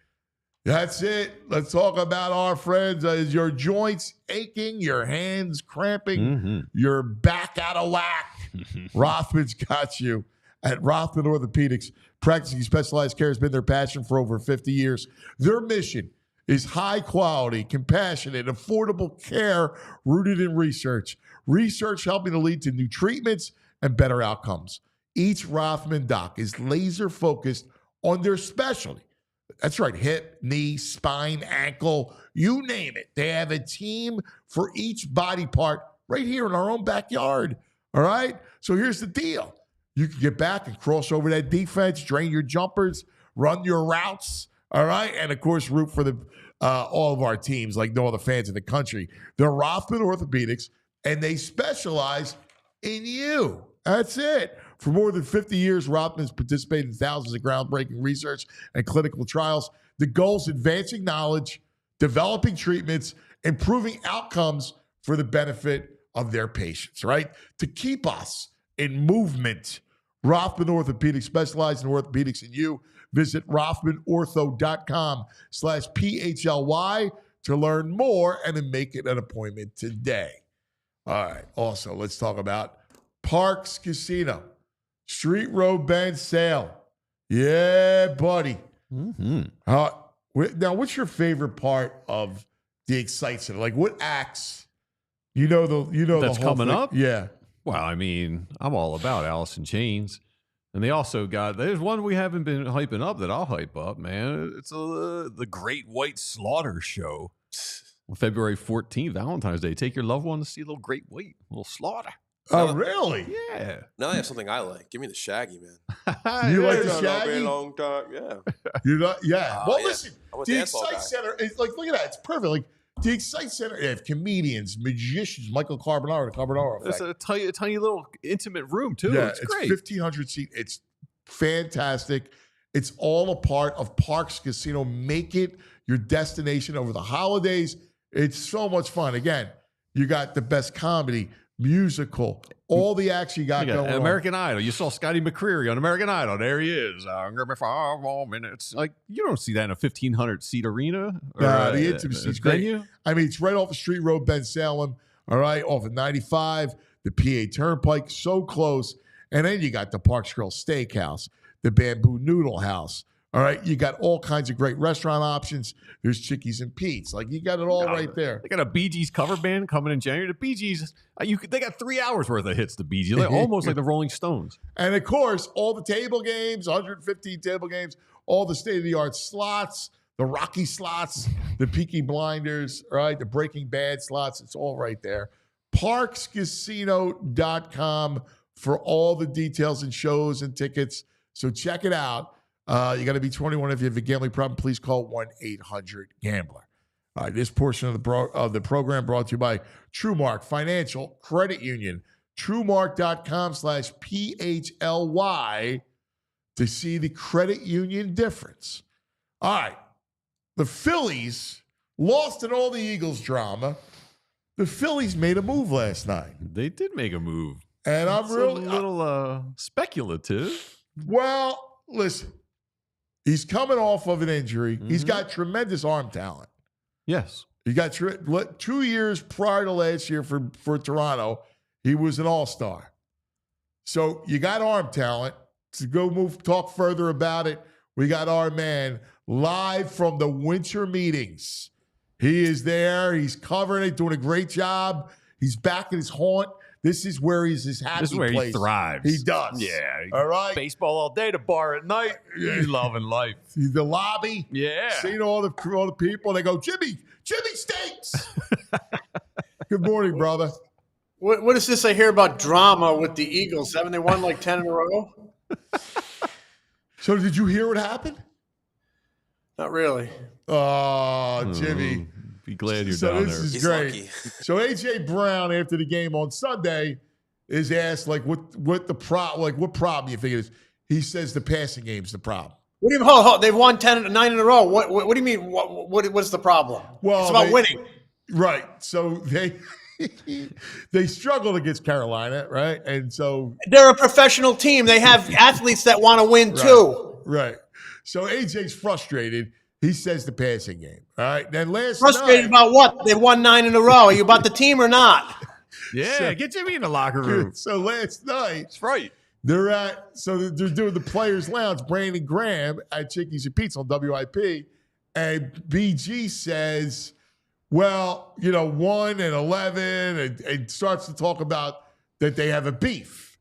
That's it. Let's talk about our friends. Is your joints aching, your hands cramping, your back out of whack? Rothman's got you. At Rothman Orthopedics, practicing specialized care has been their passion for over 50 years. Their mission is high quality, compassionate, affordable care rooted in research. Research helping to lead to new treatments and better outcomes. Each Rothman doc is laser focused on their specialty. That's right, hip, knee, spine, ankle, you name it. They have a team for each body part right here in our own backyard. All right? So here's the deal. You can get back and cross over that defense, drain your jumpers, run your routes, all right? And, of course, root for all of our teams like no other fans in the country. They're Rothman Orthopedics, and they specialize in you. That's it. For more than 50 years, Rothman's participated in thousands of groundbreaking research and clinical trials. The goal is advancing knowledge, developing treatments, improving outcomes for the benefit of their patients, right? To keep us in movement. Rothman Orthopedics, specialized in orthopedics and you. Visit rothmanortho.com/PHLY to learn more and to make it an appointment today. All right. Also, let's talk about Parks Casino. Street Road Band Sale. Yeah, buddy. Mm-hmm. Now, what's your favorite part of the Excite Center? Like, what acts? That's the whole coming thing? Up? Yeah. Well, I mean, I'm all about Alice in Chains. And they also there's one we haven't been hyping up that I'll hype up, man. It's the Great White Slaughter Show on February 14th, Valentine's Day. Take your loved one to see a little Great White, a little slaughter. Oh, really? Yeah. Now I have something I like. Give me the Shaggy, man. You like the Been Shaggy? a long time. Yeah. You're not? Yeah. Well, yeah. listen, I'm a the dance hall Excite guy. Center is like, look at that. It's perfect. Like, the Excite Center, they have comedians, magicians, Michael Carbonaro, the Carbonaro It's Effect. a tiny little intimate room, too. Yeah, It's great. 1,500 seats. It's fantastic. It's all a part of Parks Casino. Make it your destination over the holidays. It's so much fun. Again, You got the best comedy, musical, all the acts you got going American Idol. You saw Scotty McCreery on American Idol. There he is. I'm gonna be 5 more minutes. Like, you don't see that in a 1,500-seat arena. The intimacy is great. Venue. I mean, it's right off the street road, Ben Salem. All right, off of 95, the PA Turnpike, so close. And then you got the Parks Grill Steakhouse, the Bamboo Noodle House. All right, you got all kinds of great restaurant options. There's Chickies and Pete's. Like, you got it all right there. They got a Bee Gees cover band coming in January. The Bee Gees, they got 3 hours worth of hits, the Bee Gees. They're almost like the Rolling Stones. And, of course, all the table games, 115 table games, all the state-of-the-art slots, the Rocky slots, the Peaky Blinders, right, the Breaking Bad slots. It's all right there. ParksCasino.com for all the details and shows and tickets. So check it out. You got to be 21. If you have a gambling problem, please call 1-800-GAMBLER. This portion of the program brought to you by TrueMark Financial Credit Union. TrueMark.com/PHLY to see the credit union difference. All right. The Phillies lost in all the Eagles drama. The Phillies made a move last night. They did make a move. And I'm really a little speculative. Well, listen. He's coming off of an injury. Mm-hmm. He's got tremendous arm talent. Yes. He got 2 years prior to last year for Toronto. He was an all-star. So you got arm talent. To talk further about it, we got our man live from the winter meetings. He is there. He's covering it, doing a great job. He's back in his haunt. This is where he's his happy place. This is where he thrives. He does. Yeah. All right. Baseball all day, the bar at night. He's loving life. The lobby. Yeah. Seeing all the people. They go, Jimmy stinks. Good morning, brother. What is this I hear about drama with the Eagles? Haven't they won like 10 in a row? So did you hear what happened? Not really. Oh, Jimmy. Be glad you're down there. This is He's great. lucky. So AJ Brown, after the game on Sunday, is asked what problem you think it is. He says the passing game's the problem. What do you mean? Hold, they've won 9 in a row. What do you mean? What's the problem? Well, it's about winning. Right. So they struggled against Carolina, right? And so they're a professional team. They have athletes that want to win too. Right. So AJ's frustrated. He says the passing game. All right. Then frustrated about what? They won 9 in a row. Are you about the team or not? Yeah, get Jimmy in the locker room. So last night, that's right. They're doing the Players Lounge. Brandon Graham at Chickies and Pete's on WIP, and BG says, "Well, 1 and 11," and starts to talk about that they have a beef,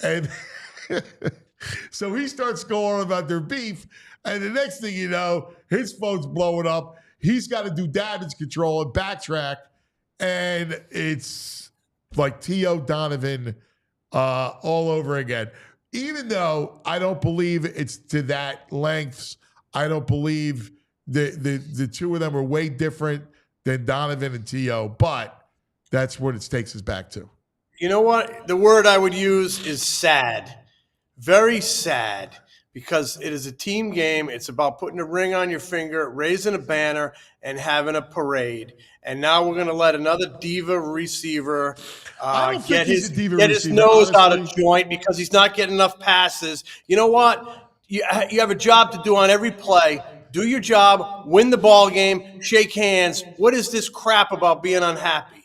and so he starts going on about their beef. And the next thing you know, his phone's blowing up. He's got to do damage control and backtrack. And it's like T.O. Donovan all over again. Even though I don't believe it's to that lengths, I don't believe the two of them are way different than Donovan and T.O. But that's what it takes us back to. You know what? The word I would use is sad. Very sad. Because it is a team game. It's about putting a ring on your finger, raising a banner, and having a parade. And now we're going to let another diva receiver get his nose out of joint because he's not getting enough passes. You know what? You have a job to do on every play. Do your job, win the ball game, shake hands. What is this crap about being unhappy?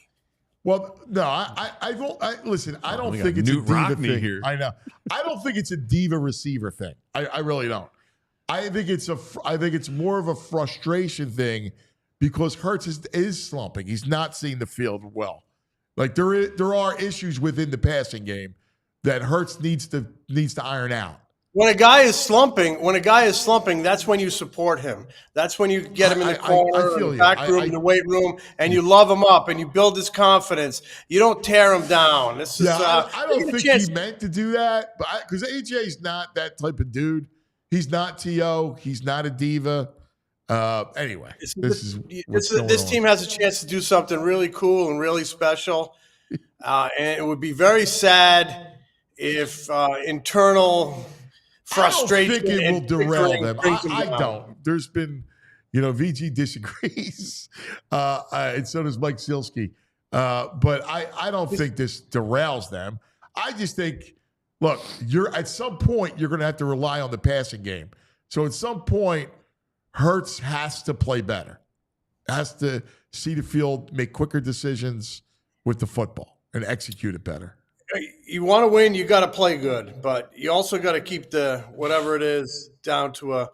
Well, no, listen. I don't think it's a diva thing. Here. I know. I don't think it's a diva receiver thing. I really don't. I think it's more of a frustration thing because Hurts is slumping. He's not seeing the field well. Like there are issues within the passing game that Hurts needs to iron out. When a guy is slumping, that's when you support him. That's when you get him in the corner, in the back room, in the weight room, and you love him up and you build his confidence. You don't tear him down. This is. I don't think he meant to do that, but because AJ's not that type of dude. He's not T.O. He's not a diva. Anyway, this team has a chance to do something really cool and really special, and it would be very sad if internal frustration. I don't think it will derail them. I don't. There's been, VG disagrees, and so does Mike Seilski. But I don't think this derails them. I just think, look, at some point you're going to have to rely on the passing game. So at some point, Hurts has to play better, has to see the field, make quicker decisions with the football, and execute it better. You want to win, you got to play good, but you also got to keep the whatever it is down to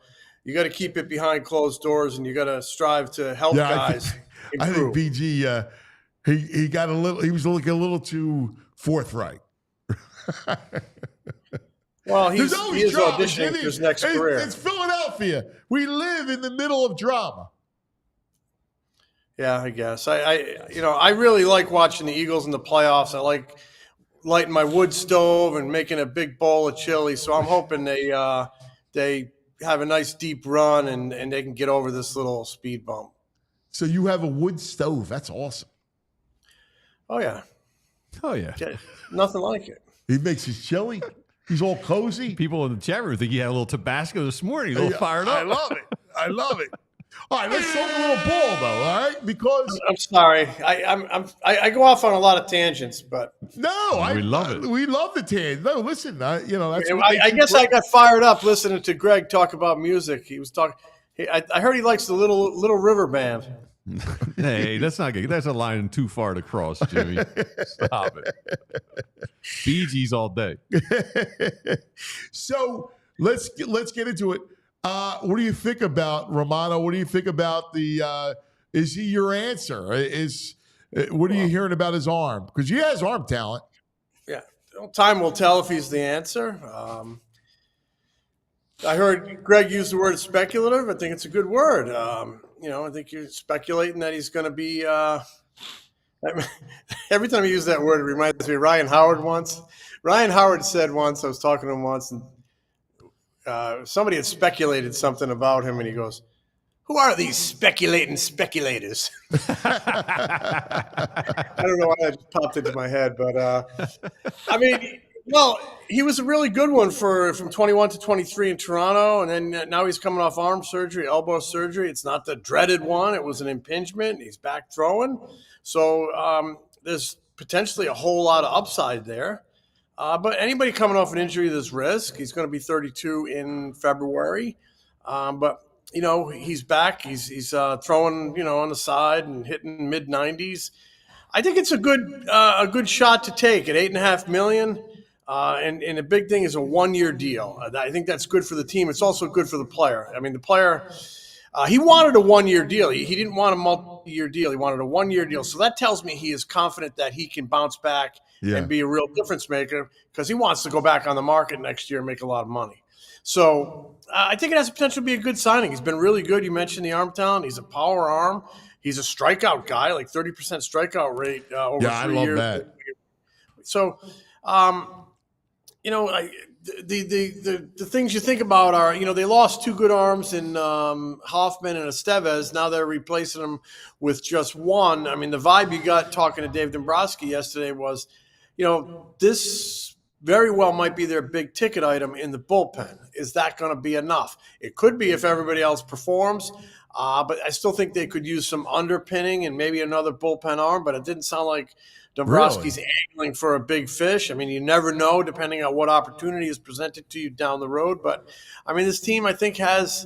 you got to keep it behind closed doors, and you got to strive to help guys I improve. think BG he got a little. He was looking a little too forthright. Well, he is drama, auditioning for his next career. It's Philadelphia. We live in the middle of drama. Yeah, I guess. I really like watching the Eagles in the playoffs. I like lighting my wood stove and making a big bowl of chili. So I'm hoping they have a nice deep run and they can get over this little speed bump. So you have a wood stove. That's awesome. Oh, yeah. Oh, yeah. Nothing like it. He makes his chili. He's all cozy. People in the chat room think he had a little Tabasco this morning. He's a little fired up. I love it. I love it. All right, let's talk a little ball, though. All right, because I'm sorry, I go off on a lot of tangents, but we love it. We love the tangent. No, listen, that's. I guess I got fired up listening to Greg talk about music. He was talking. I heard he likes the Little River Band. Hey, that's not good. That's a line too far to cross, Jimmy. Stop it. Bee Gees all day. So let's get into it. What do you think about Romano? What do you think about the? Is he your answer? What are you hearing about his arm? Because he has arm talent. Yeah, time will tell if he's the answer. I heard Greg use the word speculative. I think it's a good word. I think you're speculating that he's going to be. Every time you use that word, it reminds me of Ryan Howard once. Ryan Howard said once, I was talking to him once, and somebody had speculated something about him, and he goes, "Who are these speculating speculators?" I don't know why that popped into my head, but he was a really good one from 21 to 23 in Toronto, and then now he's coming off arm surgery, elbow surgery. It's not the dreaded one. It was an impingement. He's back throwing. So there's potentially a whole lot of upside there. But anybody coming off an injury, there's risk. He's going to be 32 in February. But he's back. He's throwing, on the side and hitting mid-90s. I think it's a good shot to take at $8.5 million. And the big thing is a 1-year deal. I think that's good for the team. It's also good for the player. I mean, the player, he wanted a 1-year deal. He didn't want a multi-year deal. He wanted a 1-year deal. So that tells me he is confident that he can bounce back and be a real difference maker because he wants to go back on the market next year and make a lot of money. So I think it has the potential to be a good signing. He's been really good. You mentioned the arm talent. He's a power arm. He's a strikeout guy, like 30% strikeout rate over 3 years. I love that. So, the things you think about are, they lost 2 good arms in Hoffman and Estevez. Now they're replacing them with just one. I mean, the vibe you got talking to Dave Dombrowski yesterday was, this very well might be their big ticket item in the bullpen. Is that going to be enough? It could be if everybody else performs, but I still think they could use some underpinning and maybe another bullpen arm, but it didn't sound like Dombrowski's angling for a big fish. I mean, you never know depending on what opportunity is presented to you down the road. But, I mean, this team, I think, has,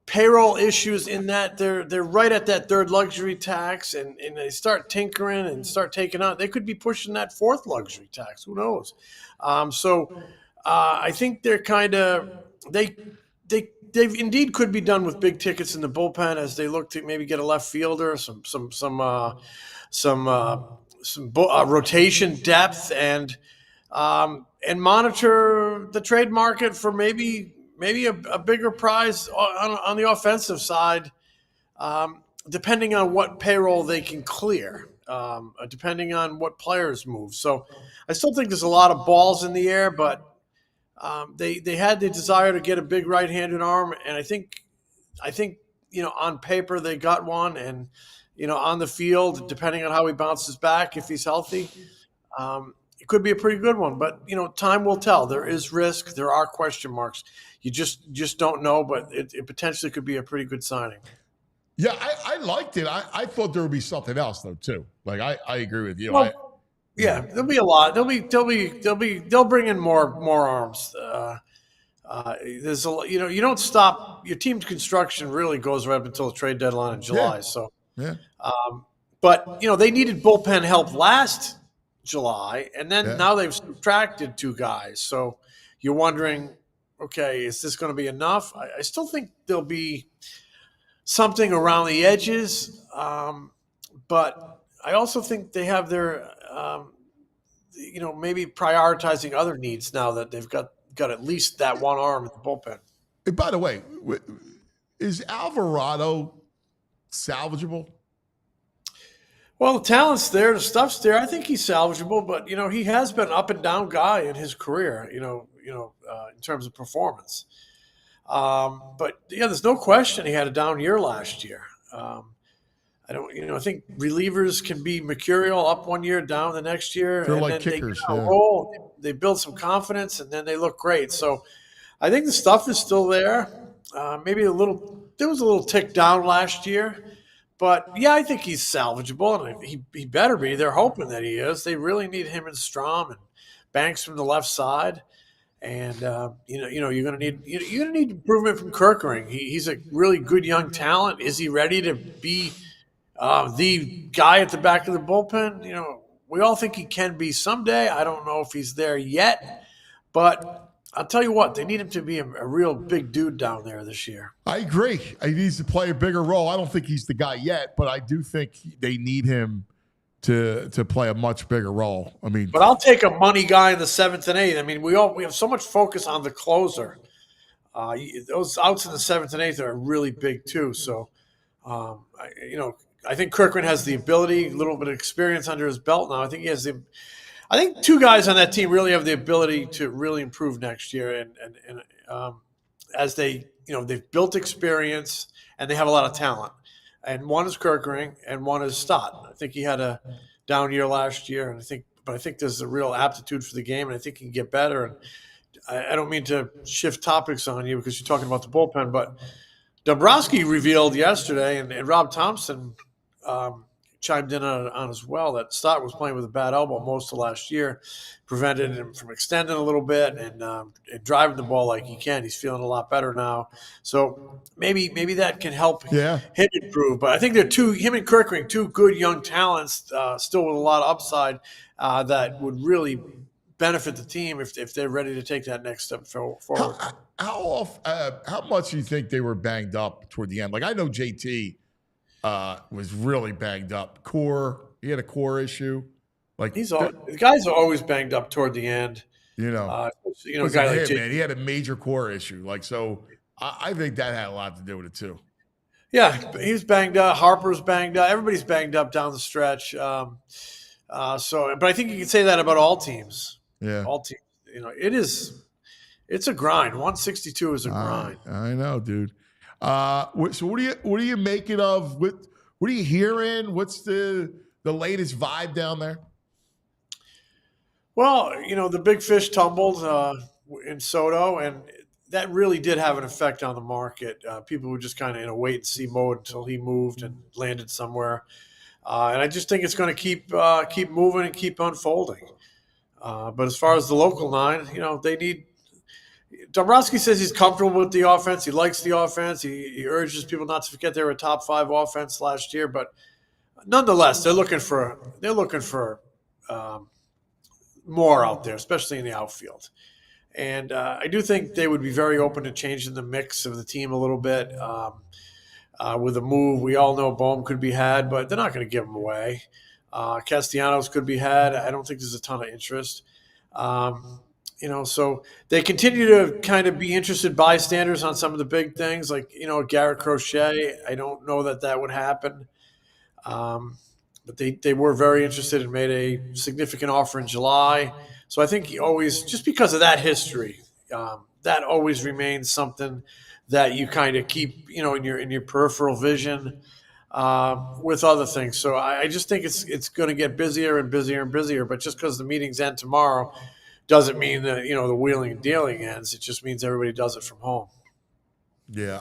payroll issues in that they're right at that third luxury tax, and they start tinkering and start taking out. They could be pushing that 4th luxury tax. Who knows? I think they're kind of they indeed could be done with big tickets in the bullpen as they look to maybe get a left fielder, some rotation depth, and monitor the trade market for maybe a bigger prize on the offensive side, depending on what payroll they can clear, depending on what players move. So I still think there's a lot of balls in the air, but they had the desire to get a big right-handed arm, and I think on paper they got one, and on the field, depending on how he bounces back, if he's healthy, it could be a pretty good one. But time will tell. There is risk. There are question marks. You just don't know, but it potentially could be a pretty good signing. Yeah, I liked it. I thought there would be something else though too. Like I agree with you. Well, yeah, there'll be a lot. They'll bring in more arms. There's a you don't stop your team's construction really goes right up until the trade deadline in July. Yeah. So, Yeah. but they needed bullpen help last July, and then now they've subtracted 2 guys. So you're wondering, okay, is this going to be enough? I still think there'll be something around the edges, but I also think they have their, maybe prioritizing other needs now that they've got at least that one arm in the bullpen. And by the way, is Alvarado salvageable? Well, the talent's there, the stuff's there. I think he's salvageable, but he has been up and down guy in his career. In terms of performance. But there's no question he had a down year last year. I think relievers can be mercurial, up one year, down the next year. They're and like then kickers. They roll. They build some confidence, and then they look great. So I think the stuff is still there. Maybe there was a little tick down last year. But, I think he's salvageable, and he better be. They're hoping that he is. They really need him and Strom and Banks from the left side. And you're going to need improvement from Kerkering. He's a really good young talent. Is he ready to be the guy at the back of the bullpen? We all think he can be someday. I don't know if he's there yet, but I'll tell you what, they need him to be a real big dude down there this year. I agree. He needs to play a bigger role. I don't think he's the guy yet, but I do think they need him to play a much bigger role. I mean, but I'll take a money guy in the 7th and 8th. I mean, we have so much focus on the closer. Those outs in the 7th and 8th are really big too. So, I think Kirkland has the ability, a little bit of experience under his belt now. I think he has I think 2 guys on that team really have the ability to really improve next year, and as they've built experience and they have a lot of talent. And one is Kerkering, and one is Stott. I think he had a down year last year, but I think there's a real aptitude for the game, and I think he can get better. And I don't mean to shift topics on you because you're talking about the bullpen, but Dombrowski revealed yesterday, and Rob Thompson chimed in on as well, that Stott was playing with a bad elbow most of last year, prevented him from extending a little bit and driving the ball like he can. He's feeling a lot better now. So maybe that can help him improve. But I think they're him and Kerkering, 2 good young talents, still with a lot of upside that would really benefit the team if they're ready to take that next step forward. How much do you think they were banged up toward the end? Like, I know JT was really banged up. He had a core issue. Like, the guys are always banged up toward the end. A guy like JT, man, he had a major core issue. Like, so I think that had a lot to do with it too. Yeah, he was banged up. Harper's banged up. Everybody's banged up down the stretch. But I think you can say that about all teams. Yeah, all teams. It's a grind. 162 is a grind. I know, dude. So what are you making of? What are you hearing? What's the latest vibe down there? Well, the big fish tumbled in Soto, and that really did have an effect on the market. People were just kind of in a wait and see mode until he moved and landed somewhere. And I just think it's going to keep moving and keep unfolding. But as far as the local 9, they need. Dombrowski says he's comfortable with the offense. He likes the offense. He urges people not to forget they were a top 5 offense last year. But nonetheless, they're looking for more out there, especially in the outfield. And I do think they would be very open to changing the mix of the team a little bit with a move. We all know Bohm could be had, but they're not going to give him away. Castellanos could be had. I don't think there's a ton of interest. So they continue to kind of be interested bystanders on some of the big things, like, Garrett Crochet. I don't know that would happen. But they were very interested and made a significant offer in July. So I think he always, just because of that history, that always remains something that you kind of keep, in your peripheral vision with other things. So I just think it's going to get busier and busier and busier. But just because the meetings end tomorrow doesn't mean that, the wheeling and dealing ends. It just means everybody does it from home. Yeah.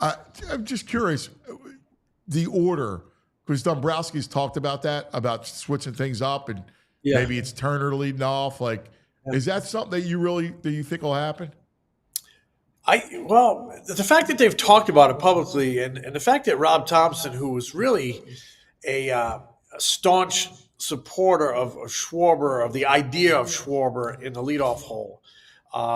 I'm just curious, the order, because Dombrowski's talked about that, about switching things up, and maybe it's Turner leading off. Like, is that something that you think will happen? Well, the fact that they've talked about it publicly, and the fact that Rob Thompson, who was really a staunch supporter of Schwarber, of the idea of Schwarber in the leadoff hole,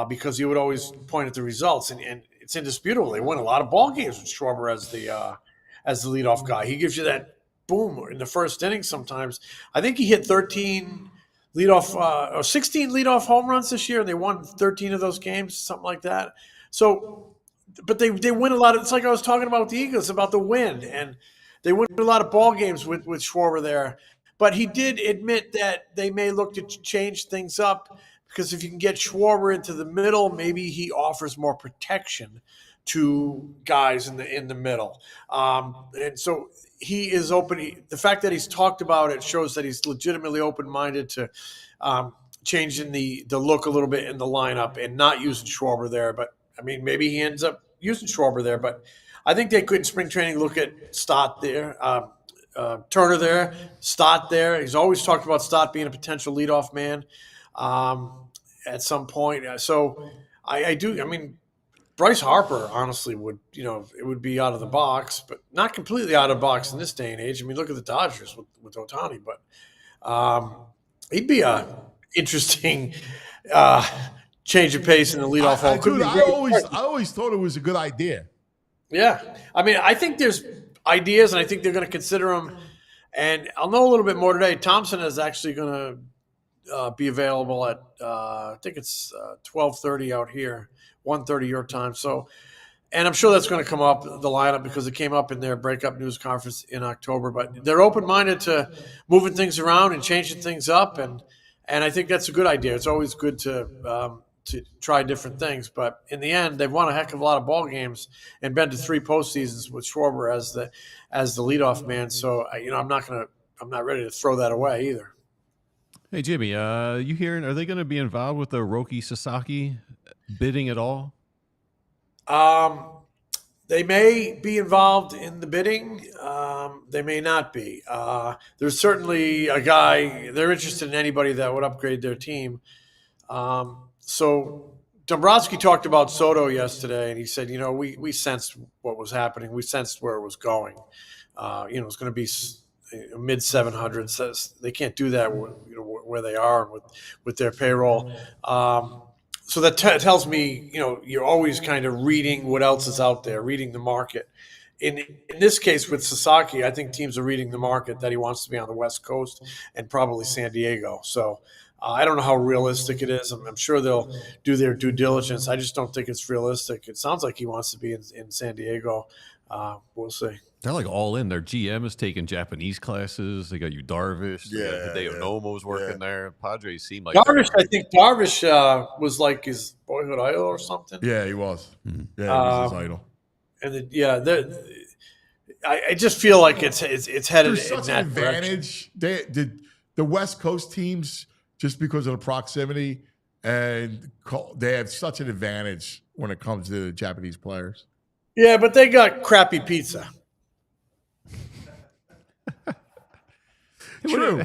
because he would always point at the results, and it's indisputable. They won a lot of ball games with Schwarber as the leadoff guy. He gives you that boom in the first inning sometimes. I think he hit 13 leadoff or 16 leadoff home runs this year, and they won 13 of those games, something like that. So, but they win a lot. It's like I was talking about with the Eagles, about the win, and they win a lot of ball games with Schwarber there. But he did admit that they may look to change things up, because if you can get Schwarber into the middle, maybe he offers more protection to guys in the middle. And so he is open. The fact that he's talked about it shows that he's legitimately open-minded to changing the look a little bit in the lineup and not using Schwarber there. But, I mean, maybe he ends up using Schwarber there. But I think they could, in spring training, look at Stott there, Turner there, Stott there. He's always talked about Stott being a potential leadoff man at some point. So I do. I mean, Bryce Harper honestly would, it would be out of the box, but not completely out of the box in this day and age. I mean, look at the Dodgers with Ohtani, but he'd be a interesting change of pace in the leadoff hole. I always thought it was a good idea. Yeah, I mean, I think there's ideas, and I think they're going to consider them. And I'll know a little bit more today. Thompson is actually going to be available at I think it's 12:30 out here, 1:30 your time. So, and I'm sure that's going to come up, the lineup, because it came up in their breakup news conference in October. But they're open-minded to moving things around and changing things up, and I think that's a good idea. It's always good to try different things. But in the end, they've won a heck of a lot of ball games and been to 3 postseasons with Schwarber as the leadoff man. So I'm not ready to throw that away either. Hey Jimmy, you hearing? Are they going to be involved with the Roki Sasaki bidding at all? They may be involved in the bidding. They may not be. There's certainly a guy. They're interested in anybody that would upgrade their team. So Dombrowski talked about Soto yesterday, and he said, we sensed what was happening. We sensed where it was going. It's going to be mid 700s. They can't do that where they are with their payroll. So that tells me, you're always kind of reading what else is out there, reading the market. In this case with Sasaki, I think teams are reading the market that he wants to be on the West Coast and probably San Diego. So I don't know how realistic it is. I'm sure they'll do their due diligence. I just don't think it's realistic. It sounds like he wants to be in San Diego. We'll see. They're like all in. Their GM is taking Japanese classes. They got you Darvish. Hideo Nomo's working there. Padres seem like Darvish. I think Darvish was like his boyhood idol or something. Yeah, he was. Yeah, he was his idol. And I just feel like it's headed There's such in that an advantage. The West Coast teams, just because of the proximity, and they have such an advantage when it comes to the Japanese players. Yeah, but they got crappy pizza. True.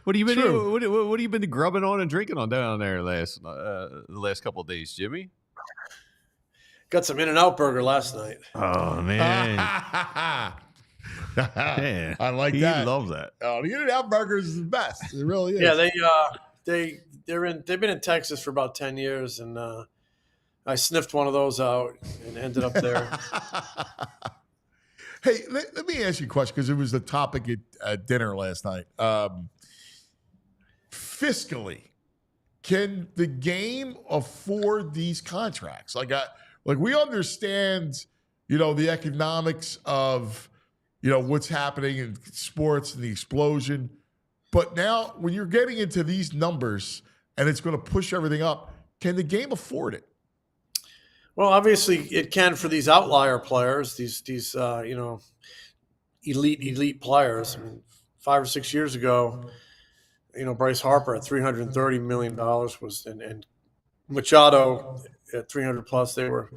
What have you been? True. What have you been grubbing on and drinking on down there the last couple of days, Jimmy? Got some In-N-Out burger last night. Oh man, Man, I like he that. He loves that. Oh, the In-N-Out burger is the best. It really is. Yeah, they've been in Texas for about 10 years, and I sniffed one of those out and ended up there. Hey, let me ask you a question, because it was the topic at dinner last night. Fiscally, can the game afford these contracts? Like we understand, the economics of, what's happening in sports and the explosion. But now when you're getting into these numbers and it's going to push everything up, can the game afford it? Well, obviously it can for these outlier players, these elite players. I mean, 5 or 6 years ago, Bryce Harper at $330 million was, and Machado at 300 plus. They were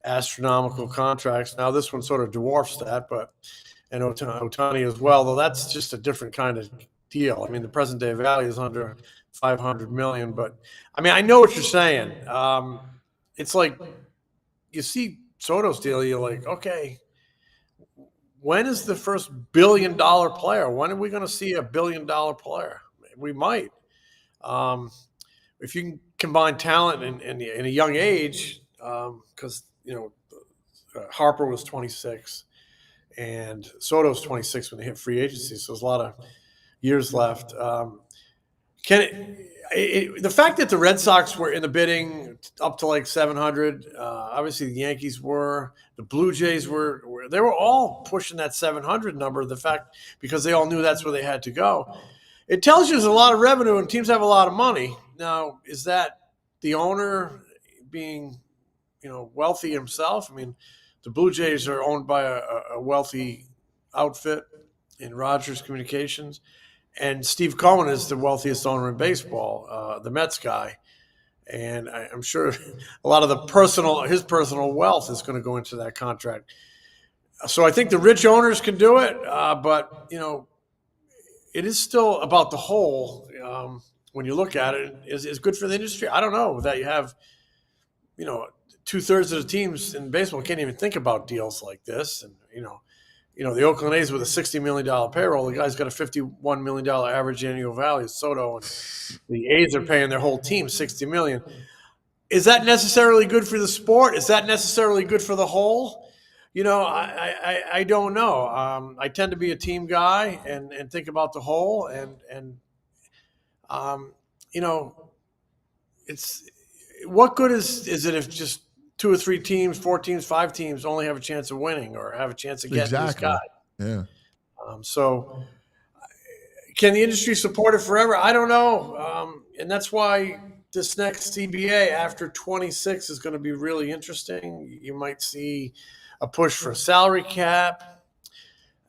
astronomical contracts. Now this one sort of dwarfs that, and Ohtani as well, though that's just a different kind of deal. I mean, the present day value is under $500 million, but I mean, I know what you're saying. It's like you see Soto's deal, you're like, okay, when is the first $1 billion player? When are we going to see $1 billion player? We might. If you can combine talent in a young age, because Harper was 26 and Soto's 26 when they hit free agency, so there's a lot of years left. The fact that the Red Sox were in the bidding up to like 700, obviously the Yankees were, the Blue Jays were they were all pushing that 700 number. The fact because they all knew that's where they had to go. It tells you there's a lot of revenue and teams have a lot of money. Now, is that the owner being, wealthy himself? I mean, the Blue Jays are owned by a wealthy outfit in Rogers Communications, and Steve Cohen is the wealthiest owner in baseball, the Mets guy. And I'm sure a lot of his personal wealth is going to go into that contract. So I think the rich owners can do it, but it is still about the whole. When you look at it, is good for the industry. I don't know that you have, 2/3 of the teams in baseball can't even think about deals like this, and the Oakland A's with a $60 million payroll, the guy's got a $51 million average annual value. Soto, and the A's are paying their whole team $60 million. Is that necessarily good for the sport? Is that necessarily good for the whole? I don't know. I tend to be a team guy and think about the whole, and it's what good is it if just 2 or 3 teams, 4 teams, 5 teams only have a chance of winning or have a chance of getting this guy? Yeah. So can the industry support it forever? I don't know. And that's why this next CBA after 26 is going to be really interesting. You might see a push for a salary cap.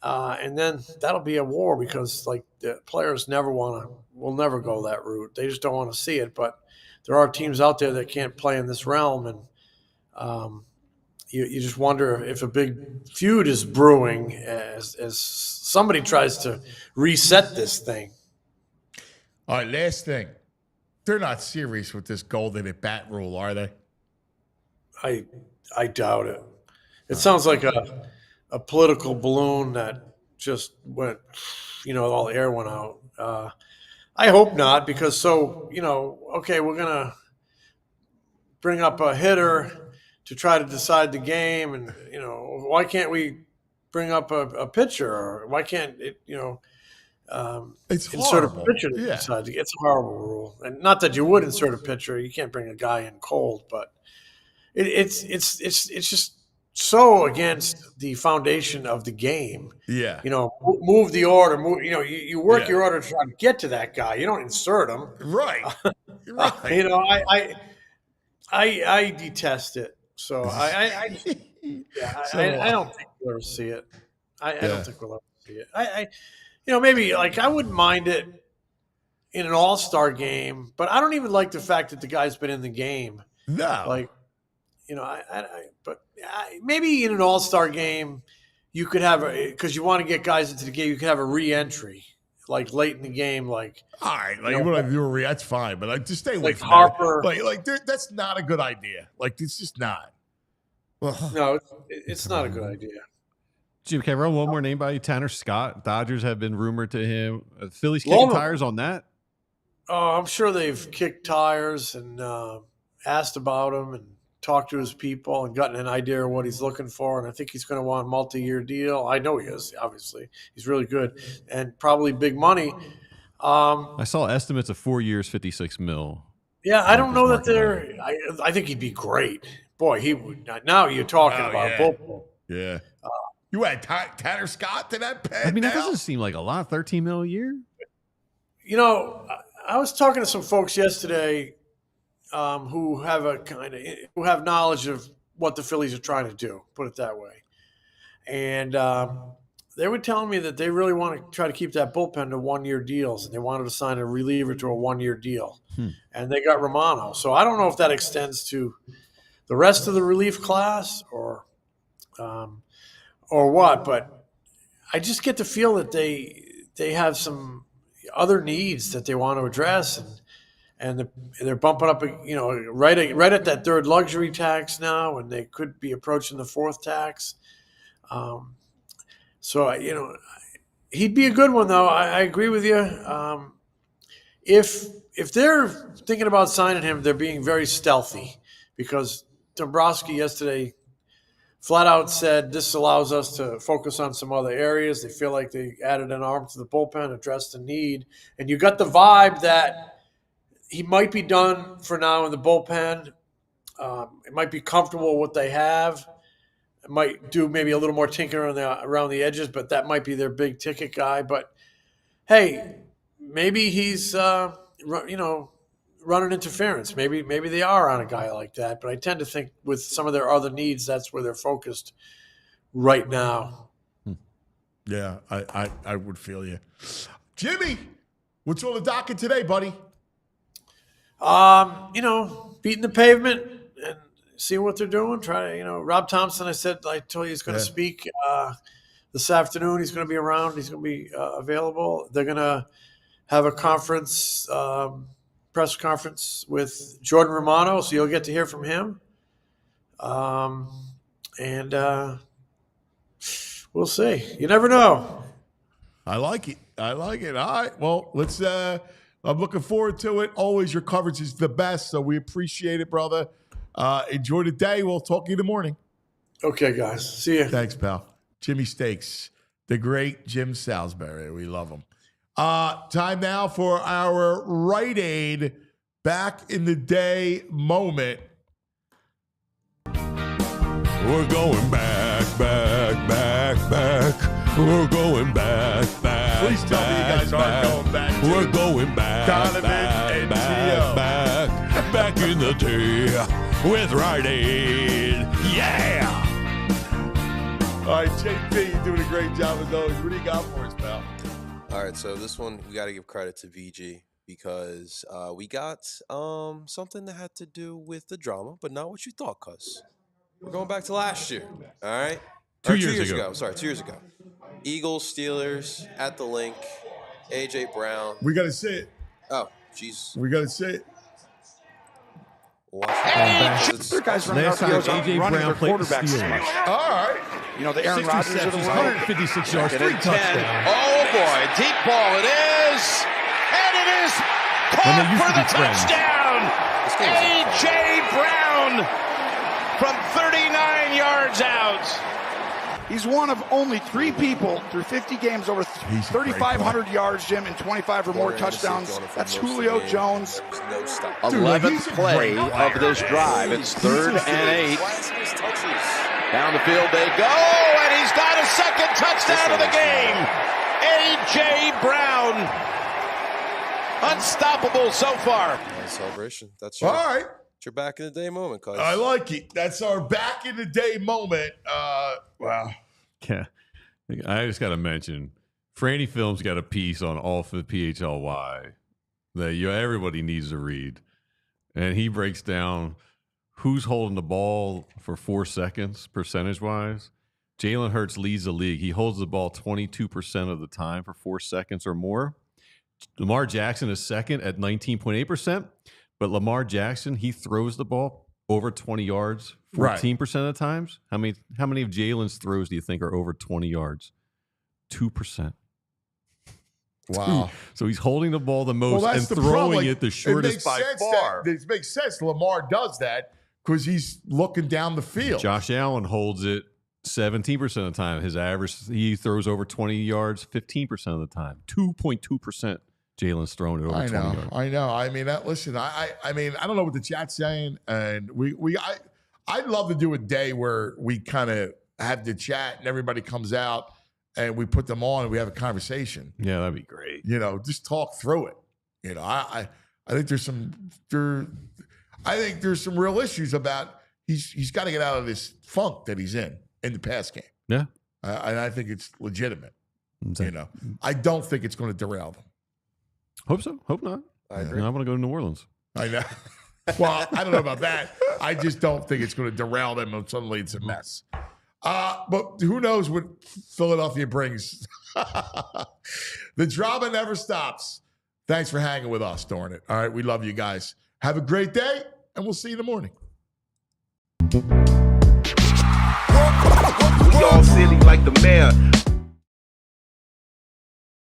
And then that'll be a war because the players will never go that route. They just don't want to see it. But there are teams out there that can't play in this realm. And you just wonder if a big feud is brewing as somebody tries to reset this thing. All right, last thing. They're not serious with this golden at bat rule, are they? I doubt it. It sounds like a political balloon that just went, all the air went out. I hope not, because okay, we're going to bring up a hitter to try to decide the game. And, why can't we bring up a pitcher? Or why can't it, it's insert horrible. a pitcher to decide? It's a horrible rule. And not that you would insert a pitcher. You can't bring a guy in cold, but it's just so against the foundation of the game. Yeah. Move the order. You work your order to try to get to that guy. You don't insert him. Right. Right. I detest it. So I don't think we'll ever see it. I don't think we'll ever see it. Maybe I wouldn't mind it in an all-star game, but I don't even like the fact that the guy's been in the game. No. Maybe in an all-star game, you could have because you want to get guys into the game, you could have a re-entry late in the game, all right, you want to do a re? That's fine, but just stay away from Harper. That. That's not a good idea. It's just not. No, it's not a good idea. Jim, can I run one more name by you? Tanner Scott. Dodgers have been rumored to him. Phillies kicking tires on that. Oh, I'm sure they've kicked tires and asked about him and talked to his people and gotten an idea of what he's looking for. And I think he's going to want a multi-year deal. I know he is, obviously. He's really good and probably big money. I saw estimates of 4 years, $56 million. Yeah, I don't know that they're – I think he'd be great. Boy, he would – now you're talking about a bullpen. Yeah. You had Tanner Scott to that pen. I mean, that doesn't seem like a lot. $13 million a year. I was talking to some folks yesterday who have knowledge of what the Phillies are trying to do. Put it that way, and they were telling me that they really want to try to keep that bullpen to 1-year deals, and they wanted to sign a reliever to a 1-year deal, and they got Romano. So I don't know if that extends to the rest of the relief class or what. But I just get the feel that they have some other needs that they want to address, and they're bumping up, right at that third luxury tax now, and they could be approaching the fourth tax. So he'd be a good one, though. I agree with you. If they're thinking about signing him, they're being very stealthy, because Dombrowski yesterday flat out said this allows us to focus on some other areas. They feel like they added an arm to the bullpen, addressed the need. And you got the vibe that he might be done for now in the bullpen. It might be comfortable with what they have. It might do maybe a little more tinkering around the edges, but that might be their big ticket guy. But, hey, maybe he's, running interference. Maybe they are on a guy like that. But I tend to think with some of their other needs, that's where they're focused right now. Yeah, I would feel you. Jimmy, what's on the docket today, buddy? Beating the pavement and seeing what they're doing. Rob Thompson, I told you he's going to speak this afternoon. He's going to be around. He's going to be available. They're going to have a conference, press conference with Jordan Romano, so you'll get to hear from him. And we'll see. You never know. I like it. All right. Well, let's. I'm looking forward to it. Always, your coverage is the best, so we appreciate it, brother. Enjoy the day. We'll talk to you in the morning. Okay, guys. See you. Thanks, pal. Jimmy Stakes, the great Jim Salisbury. We love him. Time now for our Rite Aid back in the day moment. We're going back. We're going back. Please tell me you guys aren't going back. We're going back. Donovan and Gio. Back in the day with Rite Aid. Yeah. All right, JP, you're doing a great job as always. What do you got for us, pal? All right, so this one, we got to give credit to VG because we got something that had to do with the drama, but not what you thought, cuz. We're going back to last year, all right? 2 years ago. Sorry, 2 years ago. Eagles, Steelers, at the link, AJ Brown. We got to say it. Oh, jeez. We got to say it. Their guys running Last time RPOs aren't AJ running Brown their played the quarterbacks as much. Steelers. All right. The Aaron 6 Rodgers of the receptions, world. 156 yards, 3 10. touchdowns. Oh boy, deep ball it is. And it is caught for the touchdown. AJ Brown from 39 yards out. He's one of only 3 people through 50 games over 3,500 yards, Jim, and 25 or more touchdowns. That's Julio Jones. 11th play of this drive. It's 3rd and 8. Down the field they go, and he's got a second touchdown of the game. A.J. Brown. Unstoppable so far. Celebration. That's All right. your back in the day moment, cuz. I like it. That's our back in the day moment. Wow. Yeah. I just got to mention, Franny Film's got a piece on all for the PHLY that everybody needs to read. And he breaks down who's holding the ball for 4 seconds, percentage-wise. Jalen Hurts leads the league. He holds the ball 22% of the time for 4 seconds or more. Lamar Jackson is second at 19.8%. But Lamar Jackson, he throws the ball over 20 yards 14% of the times. How many of Jalen's throws do you think are over 20 yards? 2%. Wow. So he's holding the ball the most and throwing it the shortest by far. It makes sense. Lamar does that because he's looking down the field. Josh Allen holds it 17% of the time. His average, he throws over 20 yards 15% of the time. 2.2%. Jalen's thrown it over 20 yards. I know. I mean, listen, I don't know what the chat's saying, and I'd love to do a day where we kind of have the chat and everybody comes out and we put them on and we have a conversation. Yeah, that'd be great. Just talk through it. I think there's some real issues about he's got to get out of this funk that he's in the pass game. Yeah, and I think it's legitimate. I don't think it's going to derail them. Hope so. Hope not. I agree. I want to go to New Orleans. I know. Well, I don't know about that. I just don't think it's going to derail them and suddenly it's a mess. But who knows what Philadelphia brings. The drama never stops. Thanks for hanging with us during it. All right, we love you guys. Have a great day, and we'll see you in the morning. We all silly like the mayor.